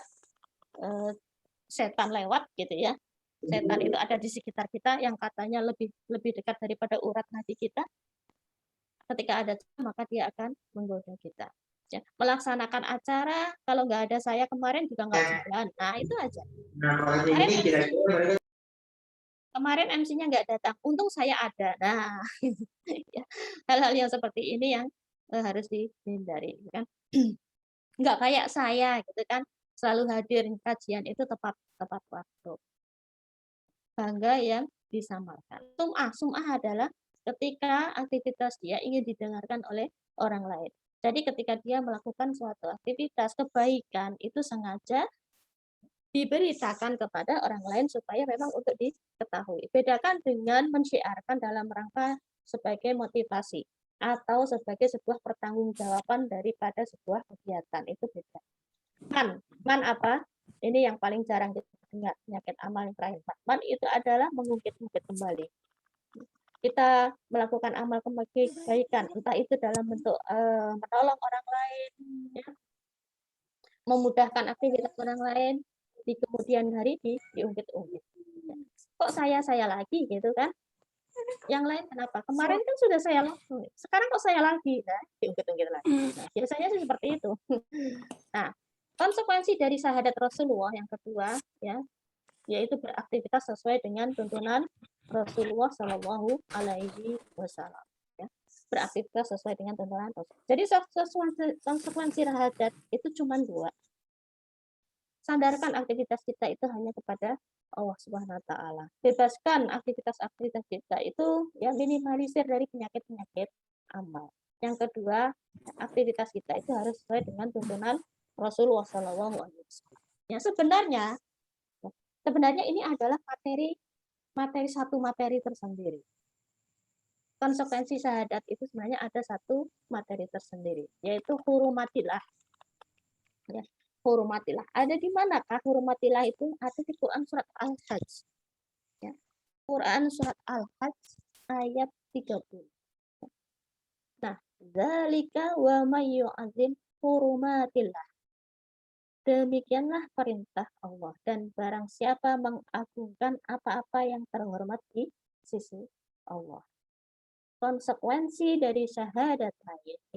setan lewat gitu ya. Setan itu ada di sekitar kita yang katanya lebih dekat daripada urat nadi kita. Ketika ada maka dia akan menggoda kita. Ya, melaksanakan acara kalau nggak ada saya kemarin juga nggak jalan. Nah itu aja. Kemarin MC kemarin MC-nya nggak datang, untung saya ada. Nah, ya, hal-hal yang seperti ini yang harus dihindari, gitu kan. Nggak kayak saya, gitu kan, selalu hadir kajian itu tepat tepat waktu. Bangga yang disamarkan. Sum'ah adalah ketika aktivitas dia ingin didengarkan oleh orang lain. Jadi ketika dia melakukan suatu aktivitas kebaikan itu sengaja diberitakan kepada orang lain supaya memang untuk diketahui. Bedakan dengan mensyiarkan dalam rangka sebagai motivasi atau sebagai sebuah pertanggungjawaban daripada sebuah kegiatan, itu beda. Man apa? Ini yang paling jarang kita dengar, penyakit amal yang terakhir. Man itu adalah mengungkit-ungkit kembali. Kita melakukan amal kebaikan, entah itu dalam bentuk menolong orang lain, ya, memudahkan aktivitas orang lain, di kemudian hari diungkit-ungkit. Kok saya lagi gitu kan? Yang lain kenapa? Kemarin kan sudah saya langsung, sekarang kok saya lagi? Nah, diungkit-ungkit lagi. Nah, biasanya sih seperti itu. Nah, konsekuensi dari syahadat Rasulullah yang kedua, ya, yaitu beraktivitas sesuai dengan tuntunan Rasulullah Shallallahu Alaihi Wasallam. Ya. Beraktivitas sesuai dengan tuntunan Rasul. Jadi konsekuensi syahadat itu cuma dua. Sandarkan aktivitas kita itu hanya kepada Allah Subhanahu wa taala. Bebaskan aktivitas-aktivitas kita itu ya minimalisir dari penyakit-penyakit amal. Yang kedua, aktivitas kita itu harus sesuai dengan tuntunan Rasulullah Shallallahu alaihi wasallam. Ya sebenarnya ini adalah satu materi tersendiri. Konsekuensi syahadat itu sebenarnya ada satu materi tersendiri, yaitu hurumatilah. Ya, hurumatilah. Ada di manakah hurumatilah itu? Ada di Quran surat Al-Hajj. Ya. Quran surat Al-Hajj ayat 30. Nah, zalika wa may yu'azzim hurumatillah. Demikianlah perintah Allah, dan barang siapa mengagungkan apa-apa yang terhormat di sisi Allah. Konsekuensi dari syahadat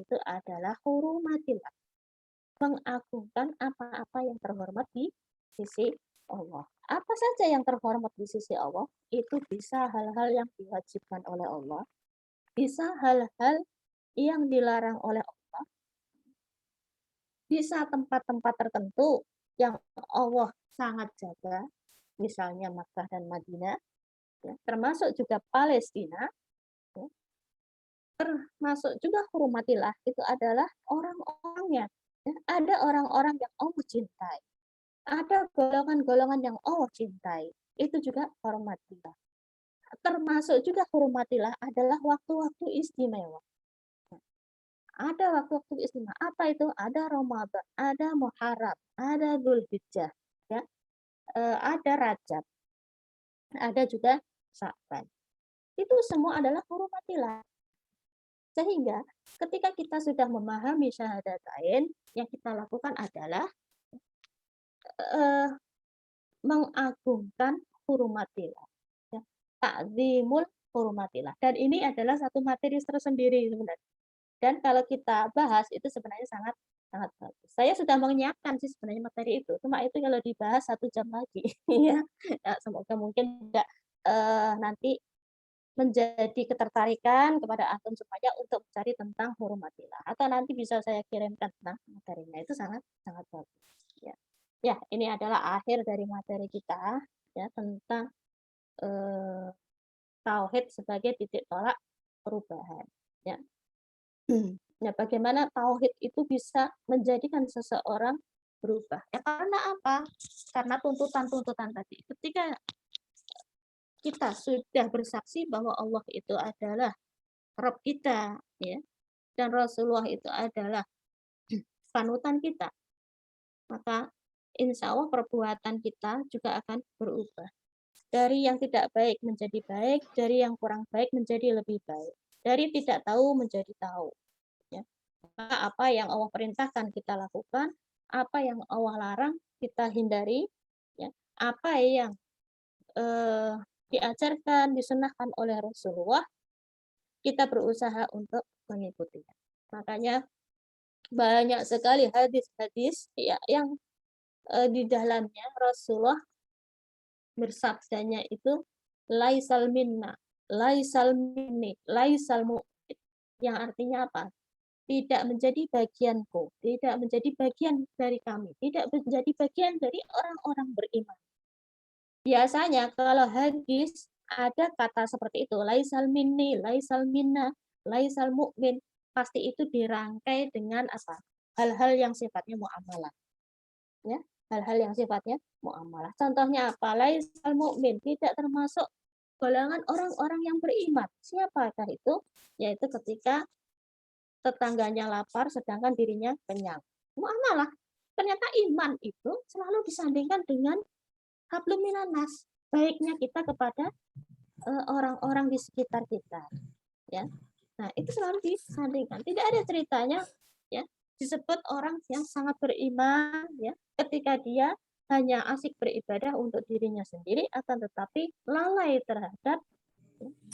itu adalah hurumatillah, mengagungkan apa-apa yang terhormat di sisi Allah. Apa saja yang terhormat di sisi Allah, itu bisa hal-hal yang diwajibkan oleh Allah, bisa hal-hal yang dilarang oleh Allah, bisa tempat-tempat tertentu yang Allah sangat jaga, misalnya Makkah dan Madinah, ya, termasuk juga Palestina, ya, termasuk juga hurmatilah, itu adalah orang-orangnya. Ya, ada orang-orang yang Allah cintai, ada golongan-golongan yang Allah cintai, itu juga hormatilah. Termasuk juga hormatilah adalah waktu-waktu istimewa. Ada waktu-waktu istimewa. Apa itu? Ada Ramadan, ada Muharram, ada Dzulhijjah, ya. Ada Rajab, ada juga Sya'ban. Itu semua adalah hurmatilah. Sehingga ketika kita sudah memahami syahadatain, yang kita lakukan adalah mengagungkan hurmatilah. Ya. Ta'zimul hurmatilah. Dan ini adalah satu materi tersendiri sebenarnya. Dan kalau kita bahas itu sebenarnya sangat sangat bagus. Saya sudah menyiapkan sih sebenarnya materi itu. Cuma itu kalau dibahas 1 jam lagi, ya. Semoga mungkin tidak nanti menjadi ketertarikan kepada antum supaya untuk mencari tentang hurmatilah. Atau nanti bisa saya kirimkan tentang materinya. Itu sangat sangat bagus. Ya, ya ini adalah akhir dari materi kita ya tentang tauhid sebagai titik tolak perubahan. Ya. Ya, bagaimana tauhid itu bisa menjadikan seseorang berubah? Ya karena apa? Karena tuntutan-tuntutan tadi. Ketika kita sudah bersaksi bahwa Allah itu adalah Rabb kita, ya, dan Rasulullah itu adalah panutan kita, maka insya Allah perbuatan kita juga akan berubah. Dari yang tidak baik menjadi baik, dari yang kurang baik menjadi lebih baik, dari tidak tahu menjadi tahu. Ya. Maka apa yang Allah perintahkan kita lakukan, Apa yang Allah larang kita hindari, ya. Apa yang diajarkan, disunahkan oleh Rasulullah, kita berusaha untuk mengikutinya. Makanya banyak sekali hadis-hadis ya, yang di dalamnya Rasulullah bersabdanya itu laisal minna, laisal minni, laisal mu'min. Yang artinya apa? Tidak menjadi bagianku, tidak menjadi bagian dari kami, tidak menjadi bagian dari orang-orang beriman. Biasanya kalau hadis ada kata seperti itu, laisal minni, laisal minna, laisal mu'min, pasti itu dirangkai dengan apa? Hal-hal yang sifatnya muamalah. Ya, hal-hal yang sifatnya muamalah. Contohnya apa? Laisal mu'min, tidak termasuk golongan orang-orang yang beriman. Siapakah itu? Yaitu ketika tetangganya lapar sedangkan dirinya kenyang. Muamalah. Ternyata iman itu selalu disandingkan dengan hablum minanas, baiknya kita kepada orang-orang di sekitar kita, ya. Nah, itu selalu disandingkan. Tidak ada ceritanya, ya, disebut orang yang sangat beriman, ya, ketika dia hanya asik beribadah untuk dirinya sendiri, akan tetapi lalai terhadap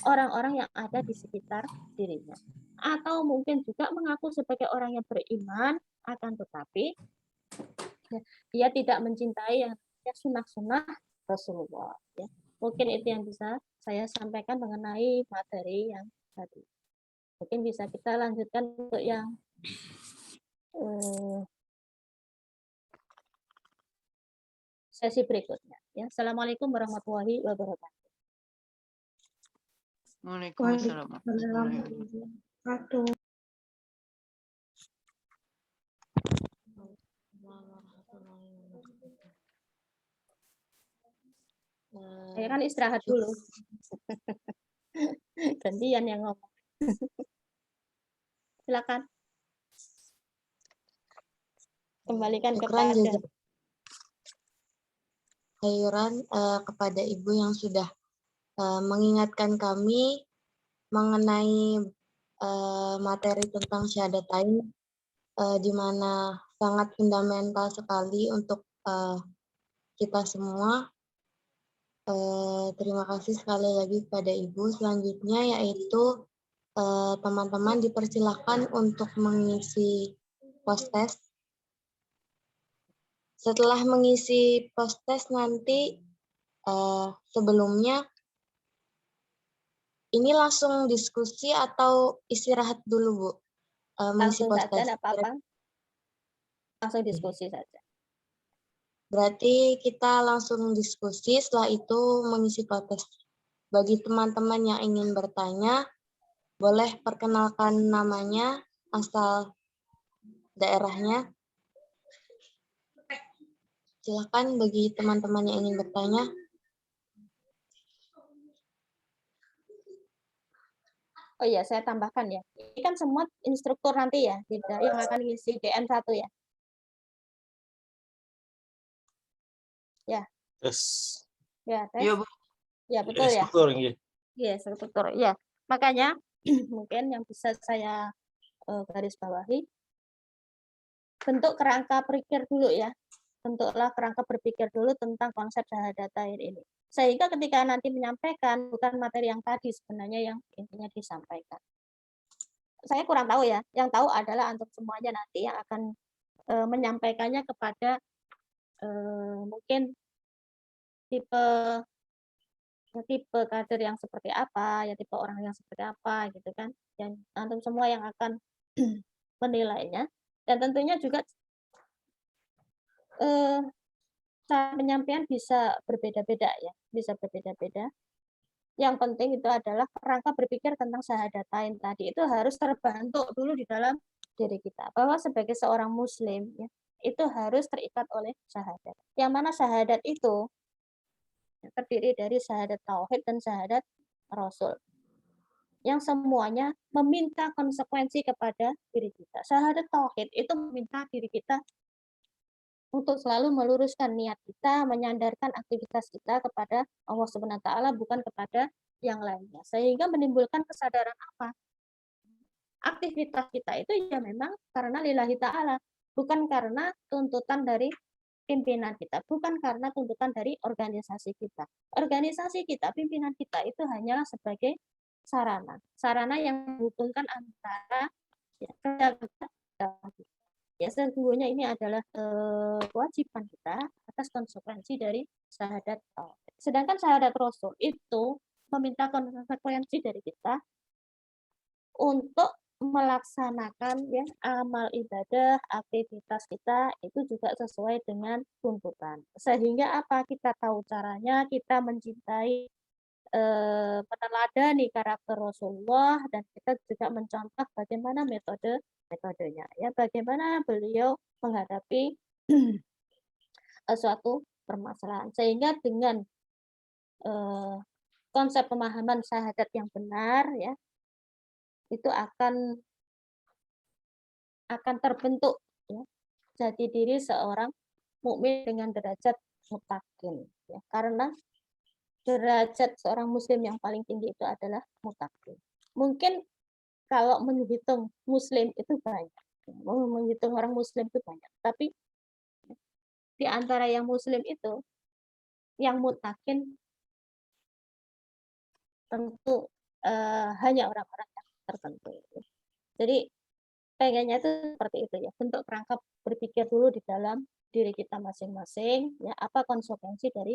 orang-orang yang ada di sekitar dirinya. Atau mungkin juga mengaku sebagai orang yang beriman, akan tetapi ya, dia tidak mencintai yang sunnah-sunnah Rasulullah. Ya. Mungkin itu yang bisa saya sampaikan mengenai materi yang tadi. Mungkin bisa kita lanjutkan untuk yang sesi berikutnya. Ya. Assalamualaikum warahmatullahi wabarakatuh. Waalaikumsalam warahmatullahi wabarakatuh. Saya kan istirahat dulu. Gantian yang ngomong. Silakan. Kembalikan kepada Khairan kepada Ibu yang sudah mengingatkan kami mengenai materi tentang syahadatain, di mana sangat fundamental sekali untuk kita semua. Terima kasih sekali lagi kepada Ibu. Selanjutnya yaitu teman-teman dipersilahkan untuk mengisi post-test. Setelah mengisi post-test nanti sebelumnya ini langsung diskusi atau istirahat dulu, Bu? Mengisi langsung post-test. saja, apa-apa. Langsung diskusi saja. Berarti kita langsung diskusi, setelah itu mengisi post-test. Bagi teman-teman yang ingin bertanya, boleh perkenalkan namanya, asal daerahnya. Silakan bagi teman-teman yang ingin bertanya. Oh iya, saya tambahkan ya. Ini kan semua instruktur nanti ya, yang akan ngisi DM1 ya. Ya. Tes. Ya, tes. Iya, Bu. Ya, betul ya. Instruktur, nggih. Iya, instruktur. Ya. Makanya mungkin yang bisa saya garis bawahi, bentuk kerangka berpikir dulu ya. Bentuklah kerangka berpikir dulu tentang konsep syahadatain ini. Sehingga ketika nanti menyampaikan, bukan materi yang tadi sebenarnya yang intinya disampaikan. Saya kurang tahu ya, yang tahu adalah antum semuanya nanti yang akan menyampaikannya kepada mungkin tipe kader yang seperti apa, ya tipe orang yang seperti apa gitu kan. Dan antum semua yang akan menilainya. Dan tentunya juga cara penyampaian bisa berbeda-beda ya, bisa berbeda-beda. Yang penting itu adalah kerangka berpikir tentang syahadatain tadi itu harus terbentuk dulu di dalam diri kita. Bahwa sebagai seorang muslim ya, itu harus terikat oleh syahadat. Yang mana syahadat itu terdiri dari syahadat tauhid dan syahadat rasul. Yang semuanya meminta konsekuensi kepada diri kita. Syahadat tauhid itu meminta diri kita untuk selalu meluruskan niat kita, menyandarkan aktivitas kita kepada Allah Subhanahu wa taala, bukan kepada yang lainnya. Sehingga menimbulkan kesadaran apa? Aktivitas kita itu ya memang karena lillahi ta'ala, bukan karena tuntutan dari pimpinan kita, bukan karena tuntutan dari organisasi kita. Organisasi kita, pimpinan kita itu hanyalah sebagai sarana yang menghubungkan antara ya sesungguhnya ini adalah kewajiban kita atas konsekuensi dari syahadat tauhid. Sedangkan syahadat rasul itu meminta konsekuensi dari kita untuk melaksanakan ya amal ibadah, aktivitas kita itu juga sesuai dengan tuntutan. Sehingga apa? Kita tahu caranya, kita mencintai meneladani karakter Rasulullah dan kita juga mencontoh bagaimana metodenya ya, bagaimana beliau menghadapi suatu permasalahan. Sehingga dengan konsep pemahaman syahadat yang benar ya, itu akan terbentuk ya, jati diri seorang mukmin dengan derajat mutakin ya, karena derajat seorang muslim yang paling tinggi itu adalah mutakin. Mungkin kalau menghitung muslim itu banyak, menghitung orang muslim itu banyak, tapi di antara yang muslim itu yang mutakin tentu hanya orang-orang yang tertentu. Jadi pengennya itu seperti itu ya, bentuk kerangka berpikir dulu di dalam diri kita masing-masing ya, apa konsekuensi dari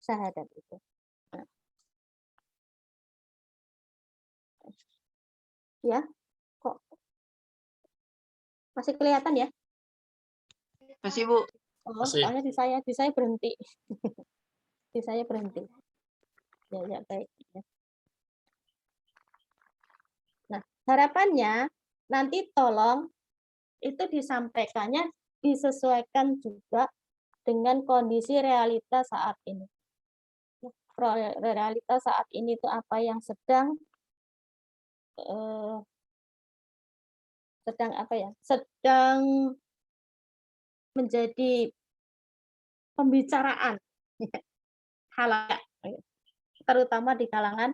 syahadat itu. Nah. Ya, kok masih kelihatan ya? Masih Bu. Oh, soalnya di saya berhenti. Di saya berhenti. Ya baik. Nah, harapannya nanti tolong itu disampaikannya disesuaikan juga dengan kondisi realita saat ini. Realita saat ini itu apa yang sedang menjadi pembicaraan halayak, terutama di kalangan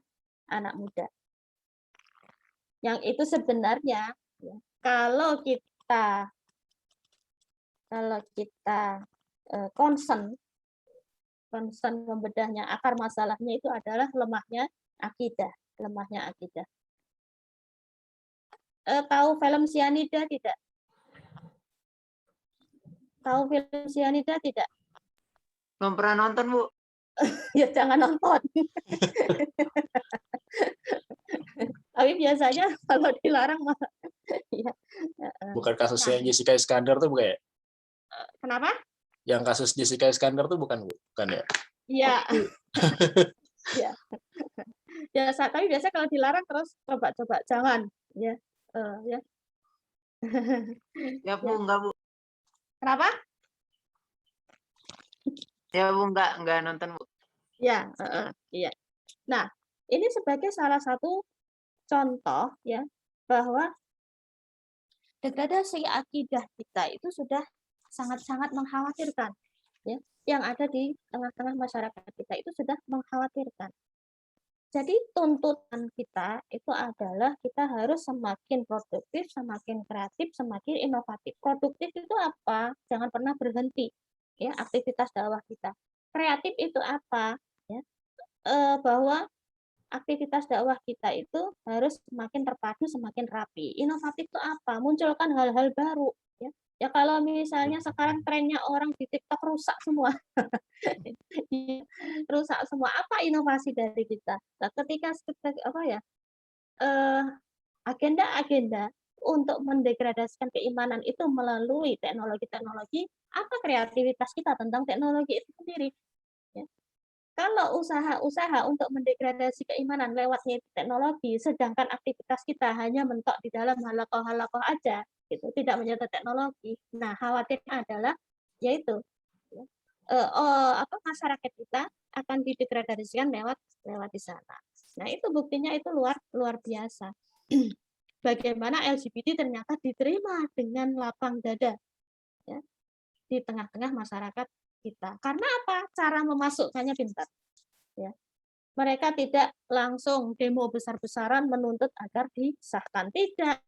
anak muda. Yang itu sebenarnya ya, kalau kita concern membedahnya, akar masalahnya itu adalah lemahnya akidah. Tahu film Cyanida tidak? Tahu film Cyanida tidak? Belum pernah nonton Bu. Ya jangan nonton. Tapi biasanya kalau dilarang malah ya. Bukan kasusnya Jessica Iskandar tuh bukan ya? Kenapa? Yang kasus Jessica Iskandar tuh bukan ya? Iya. Ya. Biasa, tapi biasa kalau dilarang terus coba jangan ya. Ya. Ya Bu, enggak Bu. Kenapa? Ya Bu, enggak nonton Bu. Ya, iya. Nah, ini sebagai salah satu contoh ya bahwa degradasi akidah kita itu sudah sangat-sangat mengkhawatirkan ya, yang ada di tengah-tengah masyarakat kita itu sudah mengkhawatirkan. Jadi tuntutan kita itu adalah kita harus semakin produktif, semakin kreatif, semakin inovatif. Produktif itu apa? Jangan pernah berhenti ya aktivitas dakwah kita. Kreatif itu apa? Ya, bahwa aktivitas dakwah kita itu harus semakin terpadu, semakin rapi. Inovatif itu apa? Munculkan hal-hal baru. Ya kalau misalnya sekarang trennya orang di TikTok rusak semua. Rusak semua. Apa inovasi dari kita? Nah, ketika agenda-agenda untuk mendegradasikan keimanan itu melalui teknologi-teknologi, apa kreativitas kita tentang teknologi itu sendiri? Ya. Kalau usaha-usaha untuk mendegradasi keimanan lewat teknologi, sedangkan aktivitas kita hanya mentok di dalam halakoh-halakoh aja, gitu, tidak menyentuh teknologi. Nah, khawatirnya adalah yaitu masyarakat kita akan didegradasikan lewat di sana. Nah, itu buktinya itu luar biasa. Bagaimana LGBT ternyata diterima dengan lapang dada ya, di tengah-tengah masyarakat kita. Karena apa? Cara memasukkannya pintar. Ya. Mereka tidak langsung demo besar-besaran menuntut agar disahkan, tidak,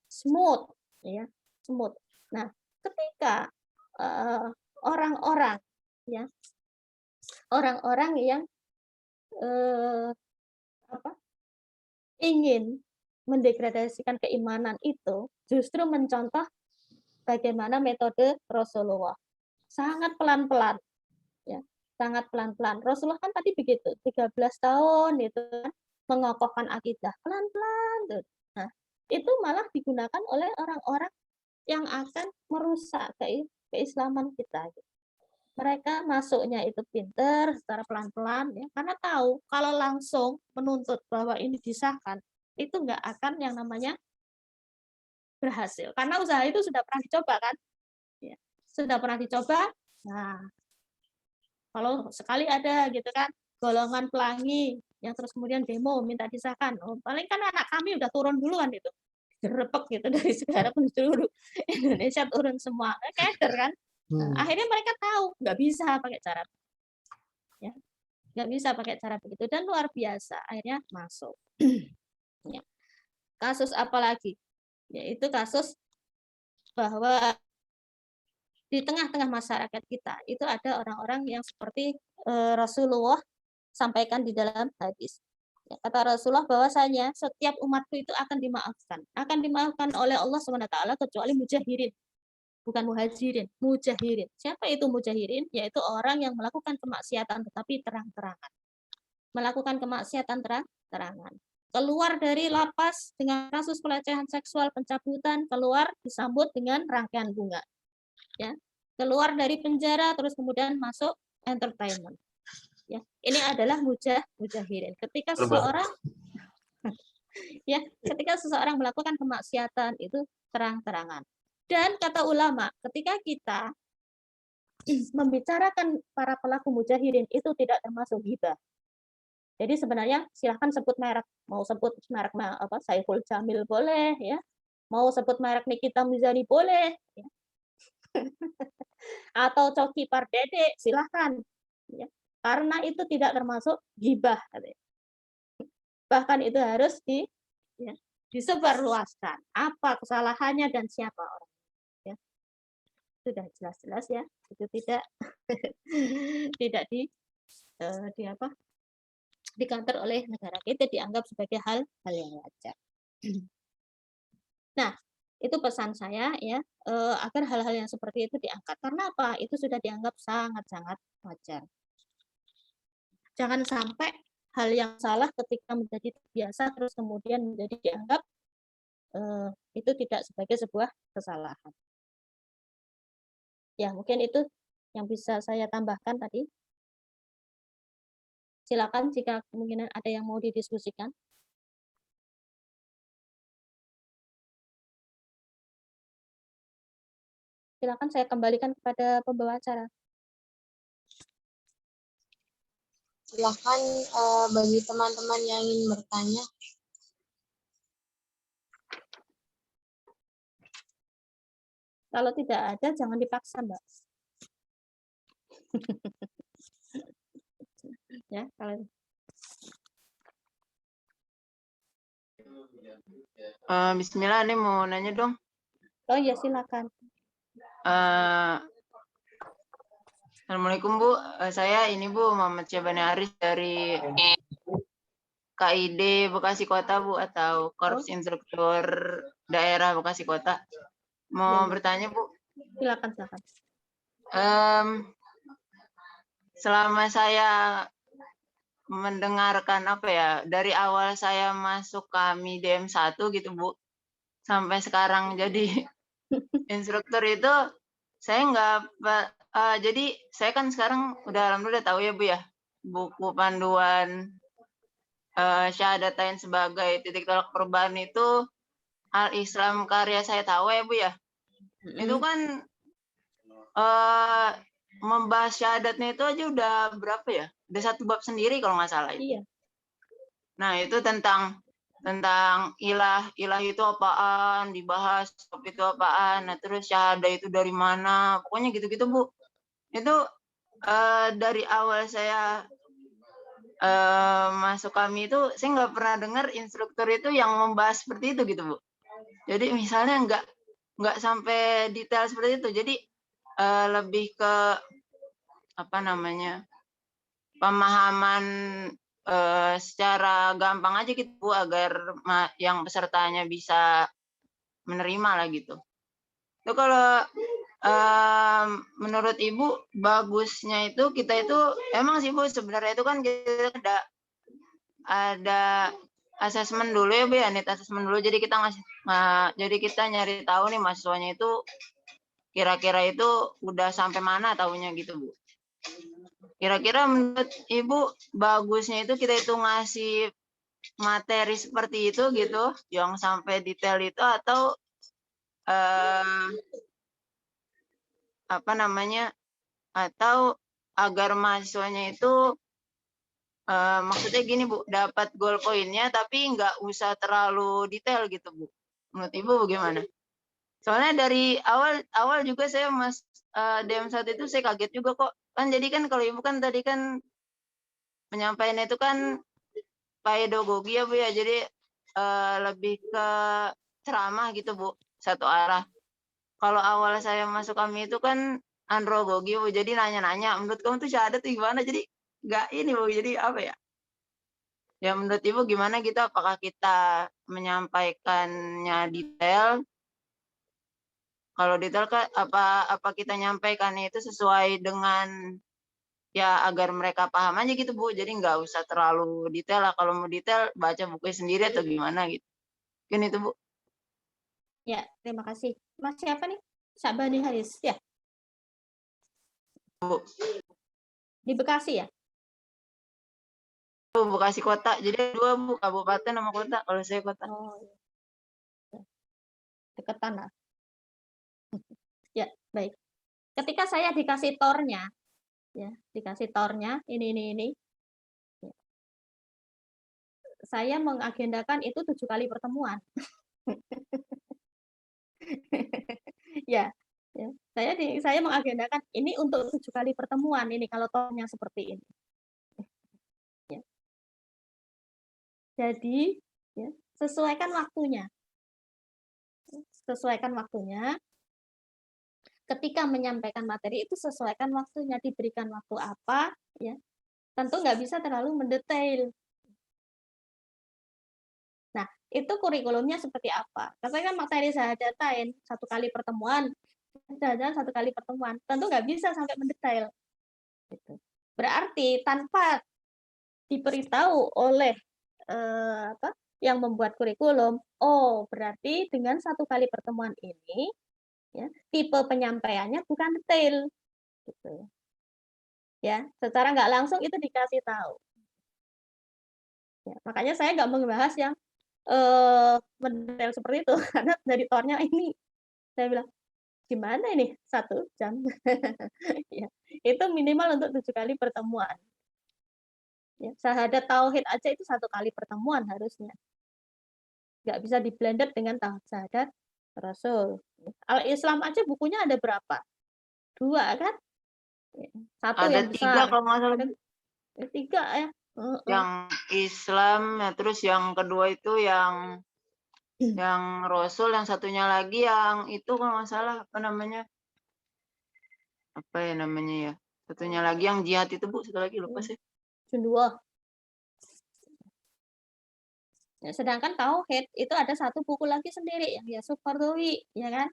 smooth, ya, smooth. Nah, ketika orang-orang ya, orang-orang yang ingin mendegradasikan keimanan itu justru mencontoh bagaimana metode Rasulullah. Sangat pelan-pelan, ya, sangat pelan-pelan. Rasulullah kan tadi begitu, 13 tahun itu kan mengokohkan akidah, pelan-pelan tuh. Nah, itu malah digunakan oleh orang-orang yang akan merusak keislaman kita. Mereka masuknya itu pinter, secara pelan-pelan, ya, karena tahu kalau langsung menuntut bahwa ini disahkan, itu nggak akan yang namanya berhasil. Karena usaha itu sudah pernah dicoba kan, ya, sudah pernah dicoba. Nah, kalau sekali ada gitu kan, golongan pelangi yang terus kemudian demo minta disahkan, oh, paling kan anak kami udah turun duluan itu, direpek gitu dari segala penjuru Indonesia turun semua, keder kan. Nah, akhirnya mereka tahu nggak bisa pakai cara, ya, nggak bisa pakai cara begitu, dan luar biasa akhirnya masuk. Ya. Kasus apa lagi? Yaitu kasus bahwa di tengah-tengah masyarakat kita itu ada orang-orang yang seperti Rasulullah sampaikan di dalam hadis. Ya, kata Rasulullah bahwasanya setiap umatku itu akan dimaafkan oleh Allah SWT kecuali mujahirin. Bukan muhajirin, mujahirin. Siapa itu mujahirin? Yaitu orang yang melakukan kemaksiatan tetapi terang-terangan. Melakukan kemaksiatan terang-terangan. Keluar dari lapas dengan kasus pelecehan seksual, pencabutan, keluar disambut dengan rangkaian bunga. Ya. Keluar dari penjara terus kemudian masuk entertainment. Ya. Ini adalah mujahirin. Ketika seseorang ketika seseorang melakukan kemaksiatan itu terang-terangan. Dan kata ulama, ketika kita membicarakan para pelaku mujahirin itu tidak termasuk ghibah. Jadi sebenarnya silahkan sebut merek, mau sebut merek apa, Saiful Jamil boleh, ya, mau sebut merek Nikita Mizani boleh, ya. Atau Coki Pardede silahkan, ya. Karena itu tidak termasuk ghibah. Bahkan itu harus disebarluaskan apa kesalahannya dan siapa orang. Sudah jelas-jelas ya, itu tidak di counter oleh negara kita, dianggap sebagai hal yang wajar. Nah, itu pesan saya ya, agar hal-hal yang seperti itu diangkat. Karena apa? Itu sudah dianggap sangat-sangat wajar. Jangan sampai hal yang salah ketika menjadi biasa terus kemudian menjadi dianggap itu tidak sebagai sebuah kesalahan. Ya, mungkin itu yang bisa saya tambahkan tadi. Silakan jika kemungkinan ada yang mau didiskusikan. Silakan saya kembalikan kepada pembawa acara. Silakan bagi teman-teman yang ingin bertanya. Kalau tidak ada, jangan dipaksa, Mbak. Ya, kalau Bismillah, ini mau nanya dong. oh ya, silakan. Assalamualaikum Bu, saya ini Bu Muhammad Syabani Aris dari KID Bekasi Kota Bu, atau Korps Instruktur Daerah Bekasi Kota. Mau bertanya Bu? Silakan. Selama saya mendengarkan dari awal saya masuk kami DM1 gitu Bu, sampai sekarang jadi instruktur itu saya nggak jadi saya kan sekarang alhamdulillah tahu ya Bu ya, buku panduan syahadatain sebagai titik tolak perubahan itu Al-Islam karya saya tahu ya Bu ya. Itu kan membahas syahadatnya itu aja udah berapa ya? Udah 1 bab sendiri kalau nggak salah itu. Iya. Nah, itu tentang ilah itu apaan, dibahas itu apaan, nah terus syahadah itu dari mana, pokoknya gitu-gitu Bu. Itu dari awal saya masuk kami itu saya nggak pernah dengar instruktur itu yang membahas seperti itu gitu Bu. Jadi misalnya nggak sampai detail seperti itu. Jadi lebih ke apa namanya, pemahaman secara gampang aja gitu Bu, agar yang pesertanya bisa menerima lah gitu. Itu kalau menurut Ibu bagusnya itu kita itu emang sih Bu, sebenarnya itu kan kita ada asesmen dulu ya Bu ya, need asesmen dulu. Jadi kita jadi kita nyari tahu nih mahasiswanya itu kira-kira itu udah sampai mana tahunya gitu Bu. Kira-kira menurut Ibu bagusnya itu kita itu ngasih materi seperti itu gitu, yang sampai detail itu, atau apa namanya, atau agar mahasiswanya itu maksudnya gini Bu, dapat goal poinnya tapi nggak usah terlalu detail gitu Bu. Menurut Ibu bagaimana? Soalnya dari awal juga saya DM1 itu saya kaget juga kok. Kan jadi kan kalau Ibu kan tadi kan penyampaian itu kan pedagogi ya Bu ya, jadi lebih ke ceramah gitu Bu, satu arah. Kalau awal saya masuk kami itu kan andragogi Bu, jadi nanya-nanya, menurut kamu tuh syahadat tuh gimana? Jadi nggak ini Bu, jadi apa ya? Ya menurut Ibu gimana gitu, apakah kita menyampaikannya detail? Kalau detail kan apa kita nyampaikannya itu sesuai dengan ya agar mereka paham aja gitu Bu, jadi nggak usah terlalu detail lah. Kalau mau detail baca bukunya sendiri atau gimana gitu. Mungkin itu Bu. Ya, terima kasih. Mas siapa nih? Syabani Haris, ya? Bu. Di Bekasi ya? Bu, Bekasi kota. Jadi dua Bu, kabupaten sama kota. Kalau saya kota. Oh, iya. Deketan lah. Ya, baik. Ketika saya dikasih tornya, ya, dikasih tornya, ini. Ya. Saya mengagendakan itu 7 kali pertemuan. Ya, ya. Saya mengagendakan ini untuk 7 kali pertemuan ini kalau tornya seperti ini. Ya. Jadi, ya, sesuaikan waktunya. Sesuaikan waktunya. Ketika menyampaikan materi itu sesuaikan waktunya, diberikan waktu apa, ya. Tentu nggak bisa terlalu mendetail. Nah, itu kurikulumnya seperti apa? Katakan materi syahadatain 1 kali pertemuan, dan 1 kali pertemuan, tentu nggak bisa sampai mendetail. Gitu. Berarti tanpa diberitahu oleh yang membuat kurikulum, oh berarti dengan 1 kali pertemuan ini, ya, tipe penyampaiannya bukan detail, gitu. Ya, secara nggak langsung itu dikasih tahu. Ya, makanya saya nggak membahas yang mendetail seperti itu karena dari tornya ini saya bilang gimana ini 1 jam. Ya, itu minimal untuk 7 kali pertemuan. Ya, syahadat tauhid aja itu 1 kali pertemuan harusnya. Nggak bisa di-blended dengan syahadat Rasul. Al-Islam aja bukunya ada berapa? 2 kan? 1 Ada yang 3 besar. kalau nggak salah. 3 ya. Yang Islam, ya, terus yang kedua itu yang Rasul, yang satunya lagi yang itu kalau nggak salah apa namanya? Apa ya namanya ya? Satunya lagi yang jihad itu Bu, satu lagi lupa sih. Junduah. Ya, sedangkan tauhid itu ada 1 buku lagi sendiri yang Yusuf Qaradawi, ya kan?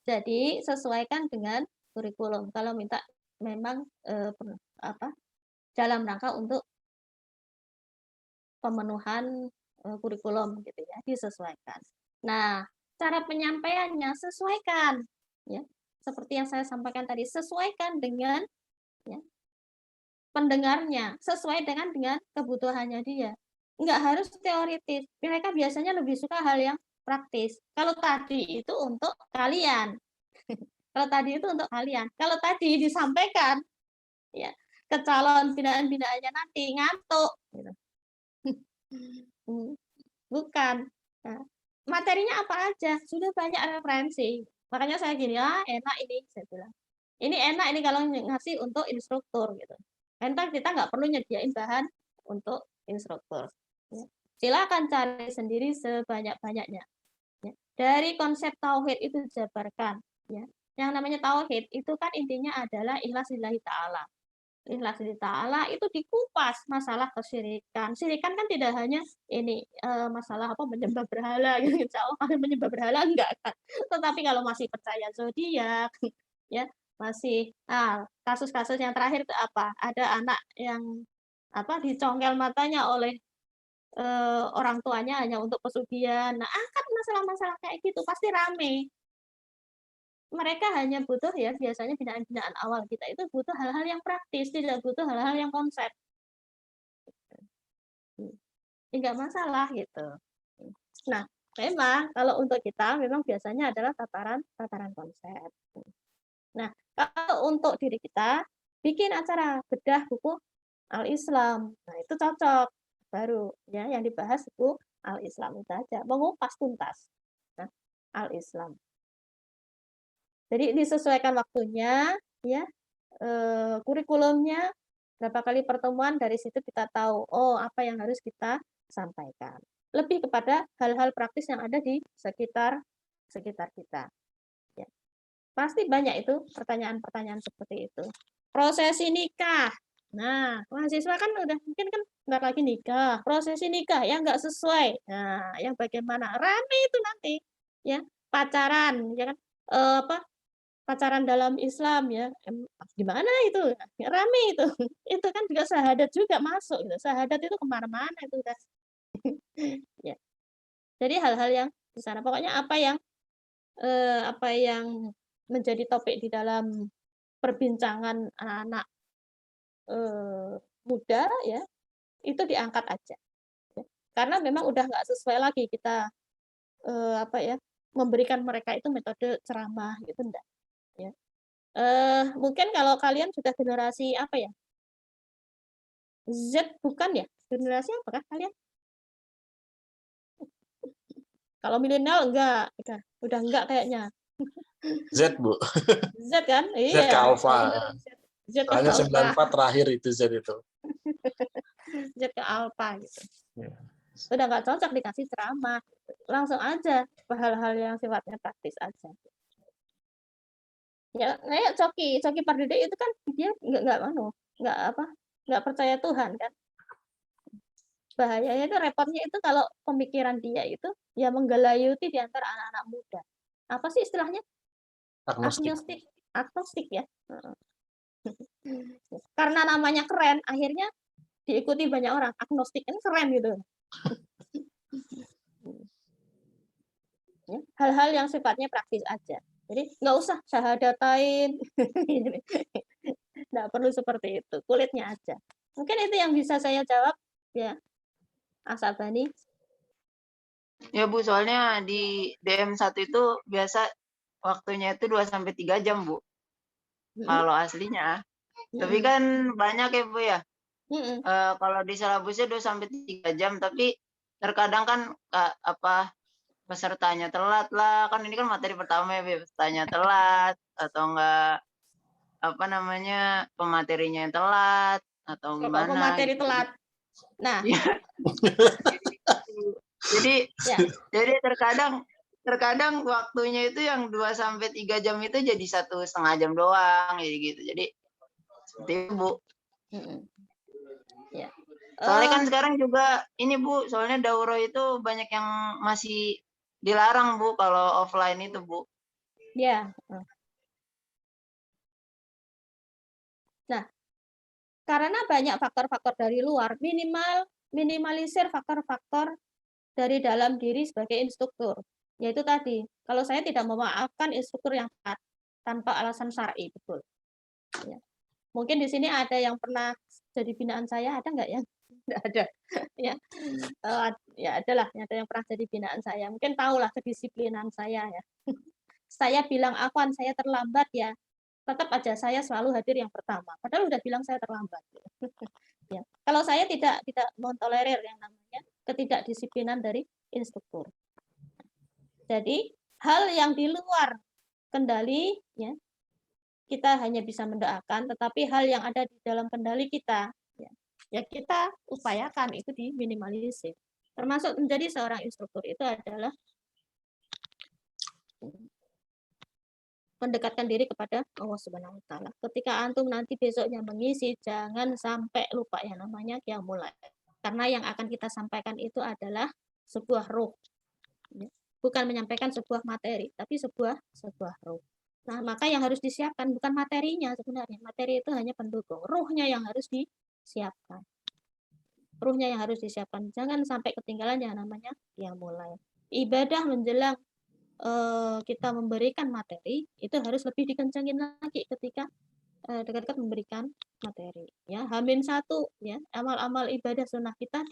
Jadi sesuaikan dengan kurikulum. Kalau minta memang dalam rangka untuk pemenuhan kurikulum gitu ya, disesuaikan. Nah, cara penyampaiannya sesuaikan, ya. Seperti yang saya sampaikan tadi, sesuaikan dengan ya, pendengarnya, sesuai dengan kebutuhannya dia. Enggak harus teoritis. Mereka biasanya lebih suka hal yang praktis. Kalau tadi itu untuk kalian. Kalau tadi itu untuk kalian. Kalau tadi disampaikan ya ke calon binaan-binaannya nanti ngantuk gitu. Bukan. Nah, materinya apa aja? Sudah banyak referensi. Makanya saya gini, enak ini saya bilang. Ini enak ini kalau ngasih untuk instruktur gitu. Entah kita nggak perlu nyediain bahan untuk instruktur. Ya. Silakan cari sendiri sebanyak-banyaknya. Ya. Dari konsep tauhid itu dijabarkan, ya. Yang namanya tauhid itu kan intinya adalah ikhlas lillahi ta'ala. Ikhlas lillahi ta'ala itu dikupas masalah kesyirikan. Syirikan kan tidak hanya ini masalah apa menyembah berhala gitu. Insya Allah kalau menyembah berhala enggak kan. Tetapi kalau masih percaya zodiak ya, masih kasus-kasus yang terakhir itu apa? Ada anak yang apa dicongkel matanya oleh orang tuanya hanya untuk pesugihan. Nah, angkat masalah-masalah kayak gitu pasti rame. Mereka hanya butuh ya biasanya binaan-binaan awal kita itu butuh hal-hal yang praktis, tidak butuh hal-hal yang konsep. Enggak masalah gitu. Nah, memang kalau untuk kita memang biasanya adalah tataran konsep. Nah, kalau untuk diri kita bikin acara bedah buku Al-Islam. Nah, itu cocok. Baru ya yang dibahas buku Al-Islam itu aja, mengupas tuntas. Nah, Al-Islam. Jadi disesuaikan waktunya, ya, kurikulumnya, berapa kali pertemuan, dari situ kita tahu, oh apa yang harus kita sampaikan. Lebih kepada hal-hal praktis yang ada di sekitar kita. Ya. Pasti banyak itu pertanyaan-pertanyaan seperti itu. Prosesi nikah. Nah, mahasiswa kan udah mungkin kan nggak lagi nikah, prosesi nikah yang nggak sesuai. Nah, yang bagaimana? Rame itu nanti, ya pacaran, ya kan? Apa pacaran dalam Islam ya, gimana itu? Rame itu. Itu kan juga syahadat juga masuk gitu. Syahadat itu kemana-mana itu udah. Ya. Jadi hal-hal yang di sana pokoknya apa yang menjadi topik di dalam perbincangan anak-anak muda ya, itu diangkat aja. Ya. Karena memang udah nggak sesuai lagi kita apa ya, memberikan mereka itu metode ceramah gitu enggak. Ya. Mungkin kalau kalian sudah generasi apa ya? Z bukan ya? Generasi apakah kalian? Kalau milenial enggak, udah enggak kayaknya. Z, Bu. Z kan? Z ke Iya. Alpha. Z ke Soalnya Alpha. 94 terakhir itu Z itu. Z ke Alpha gitu. Ya. Udah nggak cocok dikasih ceramah. Langsung aja hal-hal yang sifatnya praktis aja. Ya, kayak Coki Pardede itu kan dia nggak percaya Tuhan kan. Bahayanya itu repotnya itu kalau pemikiran dia itu ya menggelayuti di antara anak-anak muda. Apa sih istilahnya? Agnostik. Agnostik ya. Karena namanya keren, akhirnya diikuti banyak orang. Agnostik ini keren gitu. Hal-hal yang sifatnya praktis aja. Jadi nggak usah syahadatain. Nggak perlu seperti itu. Kulitnya aja. Mungkin itu yang bisa saya jawab ya. Asabani. Ya Bu, soalnya di DM1 itu biasa waktunya itu 2-3 jam Bu. Kalau aslinya. Tapi kan banyak ya Bu ya. Kalau di silabusnya 2-3 jam, tapi terkadang kan pesertanya telat lah. Kan ini kan materi pertama ya, pesertanya telat atau enggak pematerinya yang telat atau gimana. Pemateri gitu. telat. Nah. jadi terkadang waktunya itu yang 2-3 jam itu jadi 1,5 jam doang gitu. Jadi seperti itu Bu. Ya. Soalnya kan sekarang juga ini Bu, soalnya daurah itu banyak yang masih dilarang Bu kalau offline itu Bu. Ya. Nah, karena banyak faktor-faktor dari luar, minimalisir faktor-faktor dari dalam diri sebagai instruktur. Yaitu tadi, kalau saya tidak memaafkan instruktur yang taat tanpa alasan syar'i, betul. Ya. Mungkin di sini ada yang pernah jadi binaan saya, ada nggak ya? Nggak ada. Ya, ya ada yang pernah jadi binaan saya. Mungkin tahulah kedisiplinan saya ya. Saya bilang afwan, saya terlambat ya. Tetap aja saya selalu hadir yang pertama. Padahal udah bilang saya terlambat. Ya. Kalau saya tidak mentolerir yang namanya ketidakdisiplinan dari instruktur. Jadi hal yang di luar kendali ya, kita hanya bisa mendoakan, tetapi hal yang ada di dalam kendali kita ya kita upayakan itu diminimalisir. Termasuk menjadi seorang instruktur itu adalah mendekatkan diri kepada Allah Subhanahu wa taala. Ketika antum nanti besoknya mengisi, jangan sampai lupa yang namanya qiyamul lail. Karena yang akan kita sampaikan itu adalah sebuah ruh. Bukan menyampaikan sebuah materi, tapi sebuah ruh. Nah, maka yang harus disiapkan bukan materinya sebenarnya. Materi itu hanya pendukung. Ruhnya yang harus disiapkan. Ruhnya yang harus disiapkan. Jangan sampai ketinggalan yang namanya qiyamul lail. Ibadah menjelang kita memberikan materi itu harus lebih dikencangin lagi ketika dekat-dekat memberikan materi ya. H-1 ya, amal-amal ibadah sunnah kita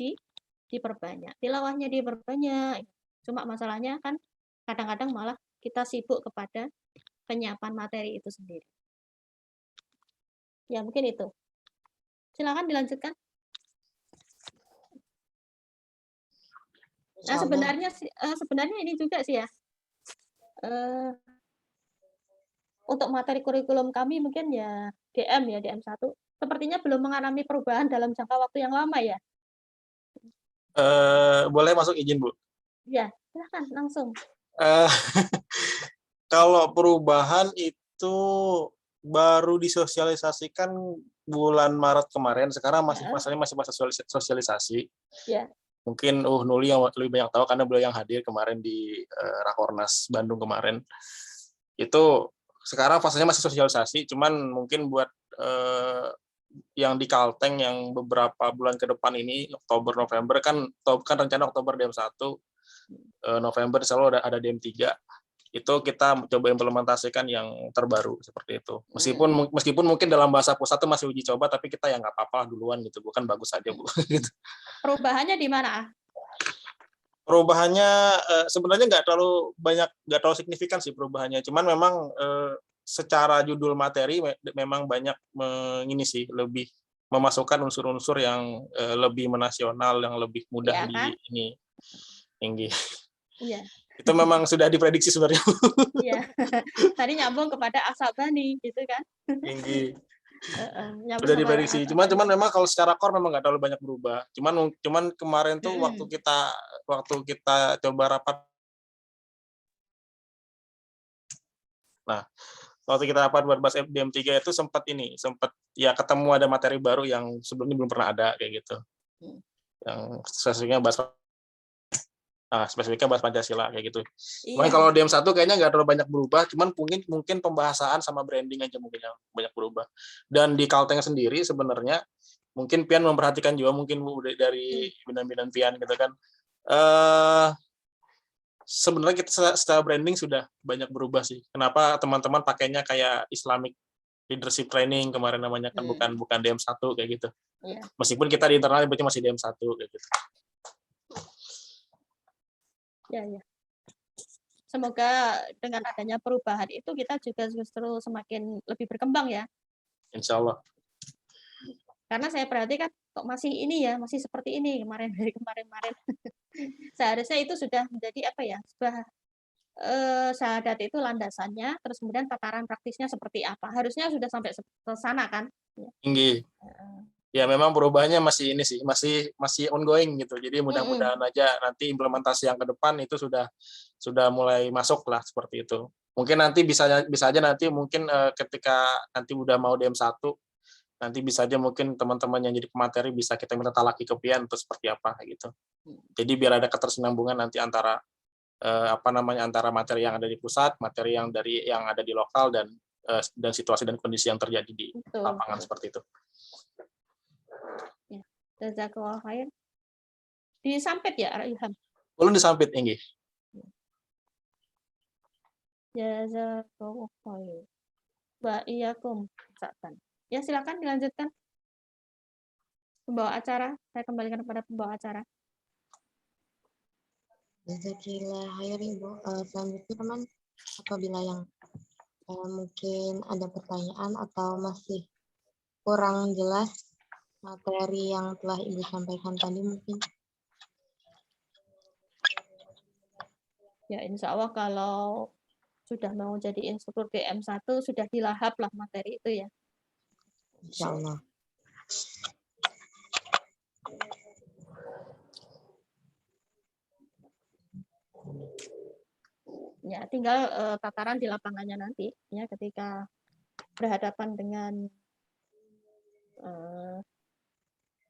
diperbanyak, tilawahnya diperbanyak. Cuma masalahnya kan kadang-kadang malah kita sibuk kepada penyiapan materi itu sendiri. Ya, mungkin itu. Silakan dilanjutkan. Nah, sebenarnya ini juga sih ya. Untuk materi kurikulum kami mungkin ya DM 1 sepertinya belum mengalami perubahan dalam jangka waktu yang lama ya. Boleh masuk izin, Bu? Ya, silakan langsung. Kalau perubahan itu baru disosialisasikan bulan Maret kemarin. Sekarang masih masa sosialisasi. Ya. Mungkin Nuli yang lebih banyak tahu karena beliau yang hadir kemarin di Rakornas Bandung kemarin. Itu sekarang fasenya masih sosialisasi, cuman mungkin buat yang di Kalteng yang beberapa bulan ke depan ini, Oktober, November, kan rencana Oktober DM1, November selalu ada DM3, itu kita coba implementasikan yang terbaru seperti itu. Meskipun mungkin dalam bahasa pusat itu masih uji coba, tapi kita ya nggak apa-apa duluan gitu, bukan bagus aja, Bu. Gitu. Perubahannya di mana? Perubahannya sebenarnya nggak terlalu signifikan sih perubahannya. Cuman memang secara judul materi memang banyak ini sih, lebih memasukkan unsur-unsur yang lebih menasional, yang lebih mudah ya, kan? Tinggi. Iya. Itu memang sudah diprediksi sebenarnya. Iya. Tadi nyambung kepada Asabani gitu kan? Tinggi. Sudah diprediksi. Cuman memang kalau secara core memang nggak terlalu banyak berubah. Cuman kemarin tuh waktu kita coba rapat. Nah, waktu kita rapat buat bahas DM3 itu sempat ya ketemu ada materi baru yang sebelumnya belum pernah ada kayak gitu. Yang spesifiknya bahas Pancasila kayak gitu. Cuman kalau DM1 kayaknya nggak terlalu banyak berubah, cuman mungkin pembahasan sama branding aja mungkin yang banyak berubah. Dan di Kalteng sendiri sebenarnya mungkin Pian memperhatikan juga, mungkin dari bidan-bidan Pian gitu kan. Sebenarnya kita secara branding sudah banyak berubah sih. Kenapa teman-teman pakainya kayak Islamic Leadership Training kemarin namanya kan, bukan DM1 kayak gitu. Meskipun kita di internal berarti masih DM1 kayak gitu. Ya. Semoga dengan adanya perubahan itu kita juga justru semakin lebih berkembang ya. Insya Allah. Karena saya perhatikan kok masih seperti ini dari kemarin. Seharusnya itu sudah menjadi sebuah syahadat itu landasannya, terus kemudian tataran praktisnya seperti apa. Harusnya sudah sampai ke sana kan. Tinggi. Ya memang perubahannya masih masih ongoing gitu. Jadi mudah-mudahan aja nanti implementasi yang ke depan itu sudah mulai masuk lah seperti itu. Mungkin nanti bisa aja nanti mungkin ketika nanti udah mau DM1 nanti bisa aja mungkin teman-teman yang jadi pemateri bisa kita minta talaki ke Pian untuk seperti apa gitu. Jadi biar ada ketersinambungan nanti antara antara materi yang ada di pusat, materi yang ada di lokal dan situasi dan kondisi yang terjadi di lapangan seperti itu. Ya, jazakallahu khair. Disampit ya, Ilham? Belum disampit, Inggi. Jazakallahu khair. Wa iyyakum. Ya, silakan dilanjutkan. Pembawa acara, saya kembalikan kepada pembawa acara. Jazakallahu khair, Ibu. Selanjutnya teman, apabila yang mungkin ada pertanyaan atau masih kurang jelas materi yang telah Ibu sampaikan tadi mungkin. Ya, insya Allah kalau sudah mau jadi instruktur DM1 sudah dilahap lah materi itu ya. Insya Allah. Ya, tinggal tataran di lapangannya nanti, ya, ketika berhadapan dengan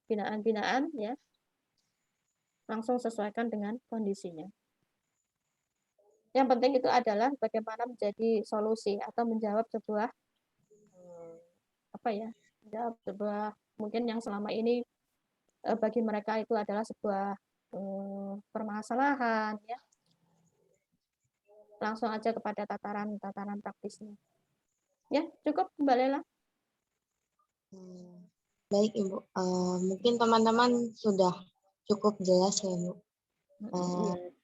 binaan-binaan, ya, langsung sesuaikan dengan kondisinya. Yang penting itu adalah bagaimana menjadi solusi atau menjawab sebuah apa ya, menjawab sebuah mungkin yang selama ini bagi mereka itu adalah sebuah permasalahan, ya. Langsung aja kepada tataran praktisnya. Ya, cukup Mbak Lela. Baik Ibu, mungkin teman-teman sudah cukup jelas ya Ibu.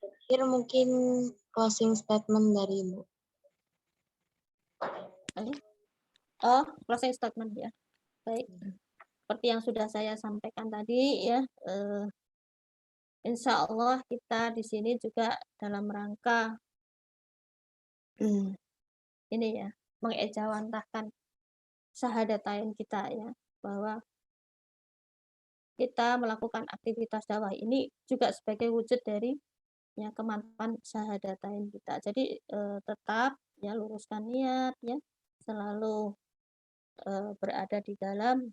Terakhir mungkin closing statement dari Ibu. Oh, closing statement ya. Baik. Seperti yang sudah saya sampaikan tadi ya, insya Allah kita di sini juga dalam rangka ini ya, mengejawantahkan syahadatain kita ya, bahwa kita melakukan aktivitas dakwah ini juga sebagai wujud dari ya kemantapan syahadatain kita. Jadi tetap ya luruskan niat ya, selalu berada di dalam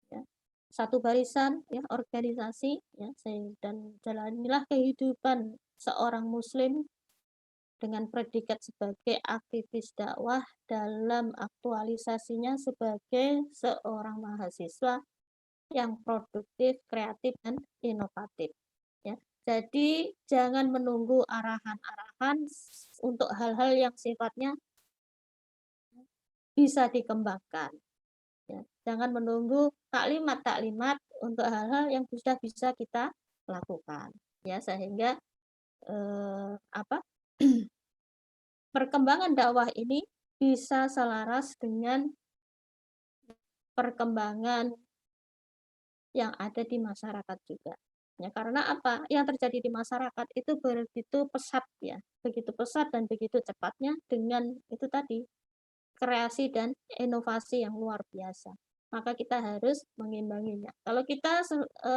ya satu barisan ya organisasi ya, dan jalanilah kehidupan seorang muslim dengan predikat sebagai aktivis dakwah dalam aktualisasinya sebagai seorang mahasiswa yang produktif, kreatif, dan inovatif. Ya. Jadi jangan menunggu arahan-arahan untuk hal-hal yang sifatnya bisa dikembangkan. Ya. Jangan menunggu taklimat-taklimat untuk hal-hal yang sudah bisa kita lakukan. Ya, sehingga perkembangan dakwah ini bisa selaras dengan perkembangan yang ada di masyarakat juga. Ya, karena apa? Yang terjadi di masyarakat itu begitu pesat ya, begitu pesat dan begitu cepatnya dengan itu tadi kreasi dan inovasi yang luar biasa. Maka kita harus mengimbanginya. Kalau kita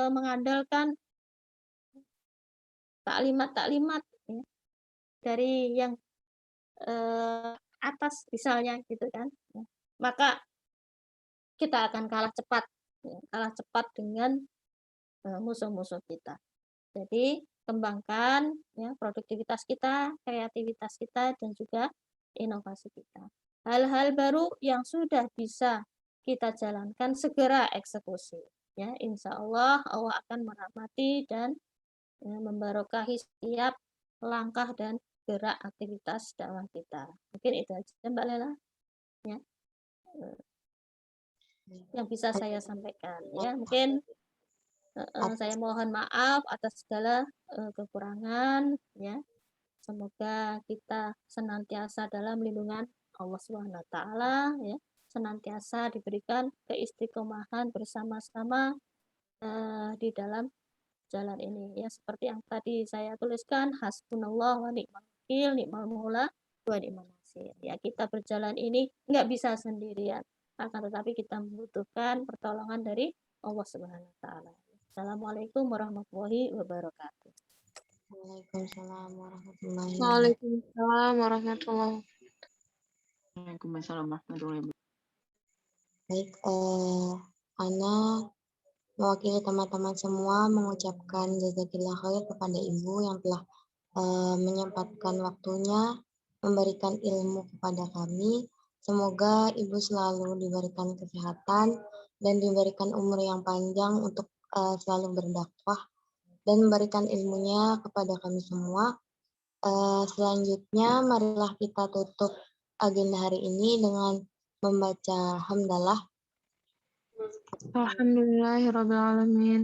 mengandalkan taklimat-taklimat ya, dari yang atas misalnya gitu kan, ya, maka kita akan kalah cepat dengan musuh-musuh kita. Jadi kembangkan ya produktivitas kita, kreativitas kita, dan juga inovasi kita. Hal-hal baru yang sudah bisa kita jalankan segera eksekusi. Ya, insya Allah Allah akan merahmati dan ya, membarokahi setiap langkah dan gerak aktivitas dakwah kita. Mungkin itu aja Mbak Lela ya, yang bisa saya sampaikan. Ya, mungkin saya mohon maaf atas segala kekurangan ya. Semoga kita senantiasa dalam lindungan Allah SWT ya. Senantiasa diberikan keistiqomahan bersama-sama di dalam jalan ini ya, seperti yang tadi saya tuliskan, hasbunallah wa ni'mal wakil, ni'mal maula wa ni'mal nasir. Ya, kita berjalan ini nggak bisa sendirian, akan tetapi kita membutuhkan pertolongan dari Allah Subhanahu wa taala. Assalamualaikum warahmatullahi wabarakatuh. Waalaikumsalam warahmatullahi wabarakatuh. Waalaikumsalam warahmatullahi wabarakatuh. Waalaikumsalam warahmatullahi wabarakatuh. Baik, Ana mewakili teman-teman semua mengucapkan jazakillah khair kepada Ibu yang telah menyempatkan waktunya memberikan ilmu kepada kami. Semoga Ibu selalu diberikan kesehatan dan diberikan umur yang panjang untuk selalu berdakwah dan memberikan ilmunya kepada kami semua. Selanjutnya, marilah kita tutup agenda hari ini dengan membaca hamdalah. Alhamdulillahirrabbilalamin.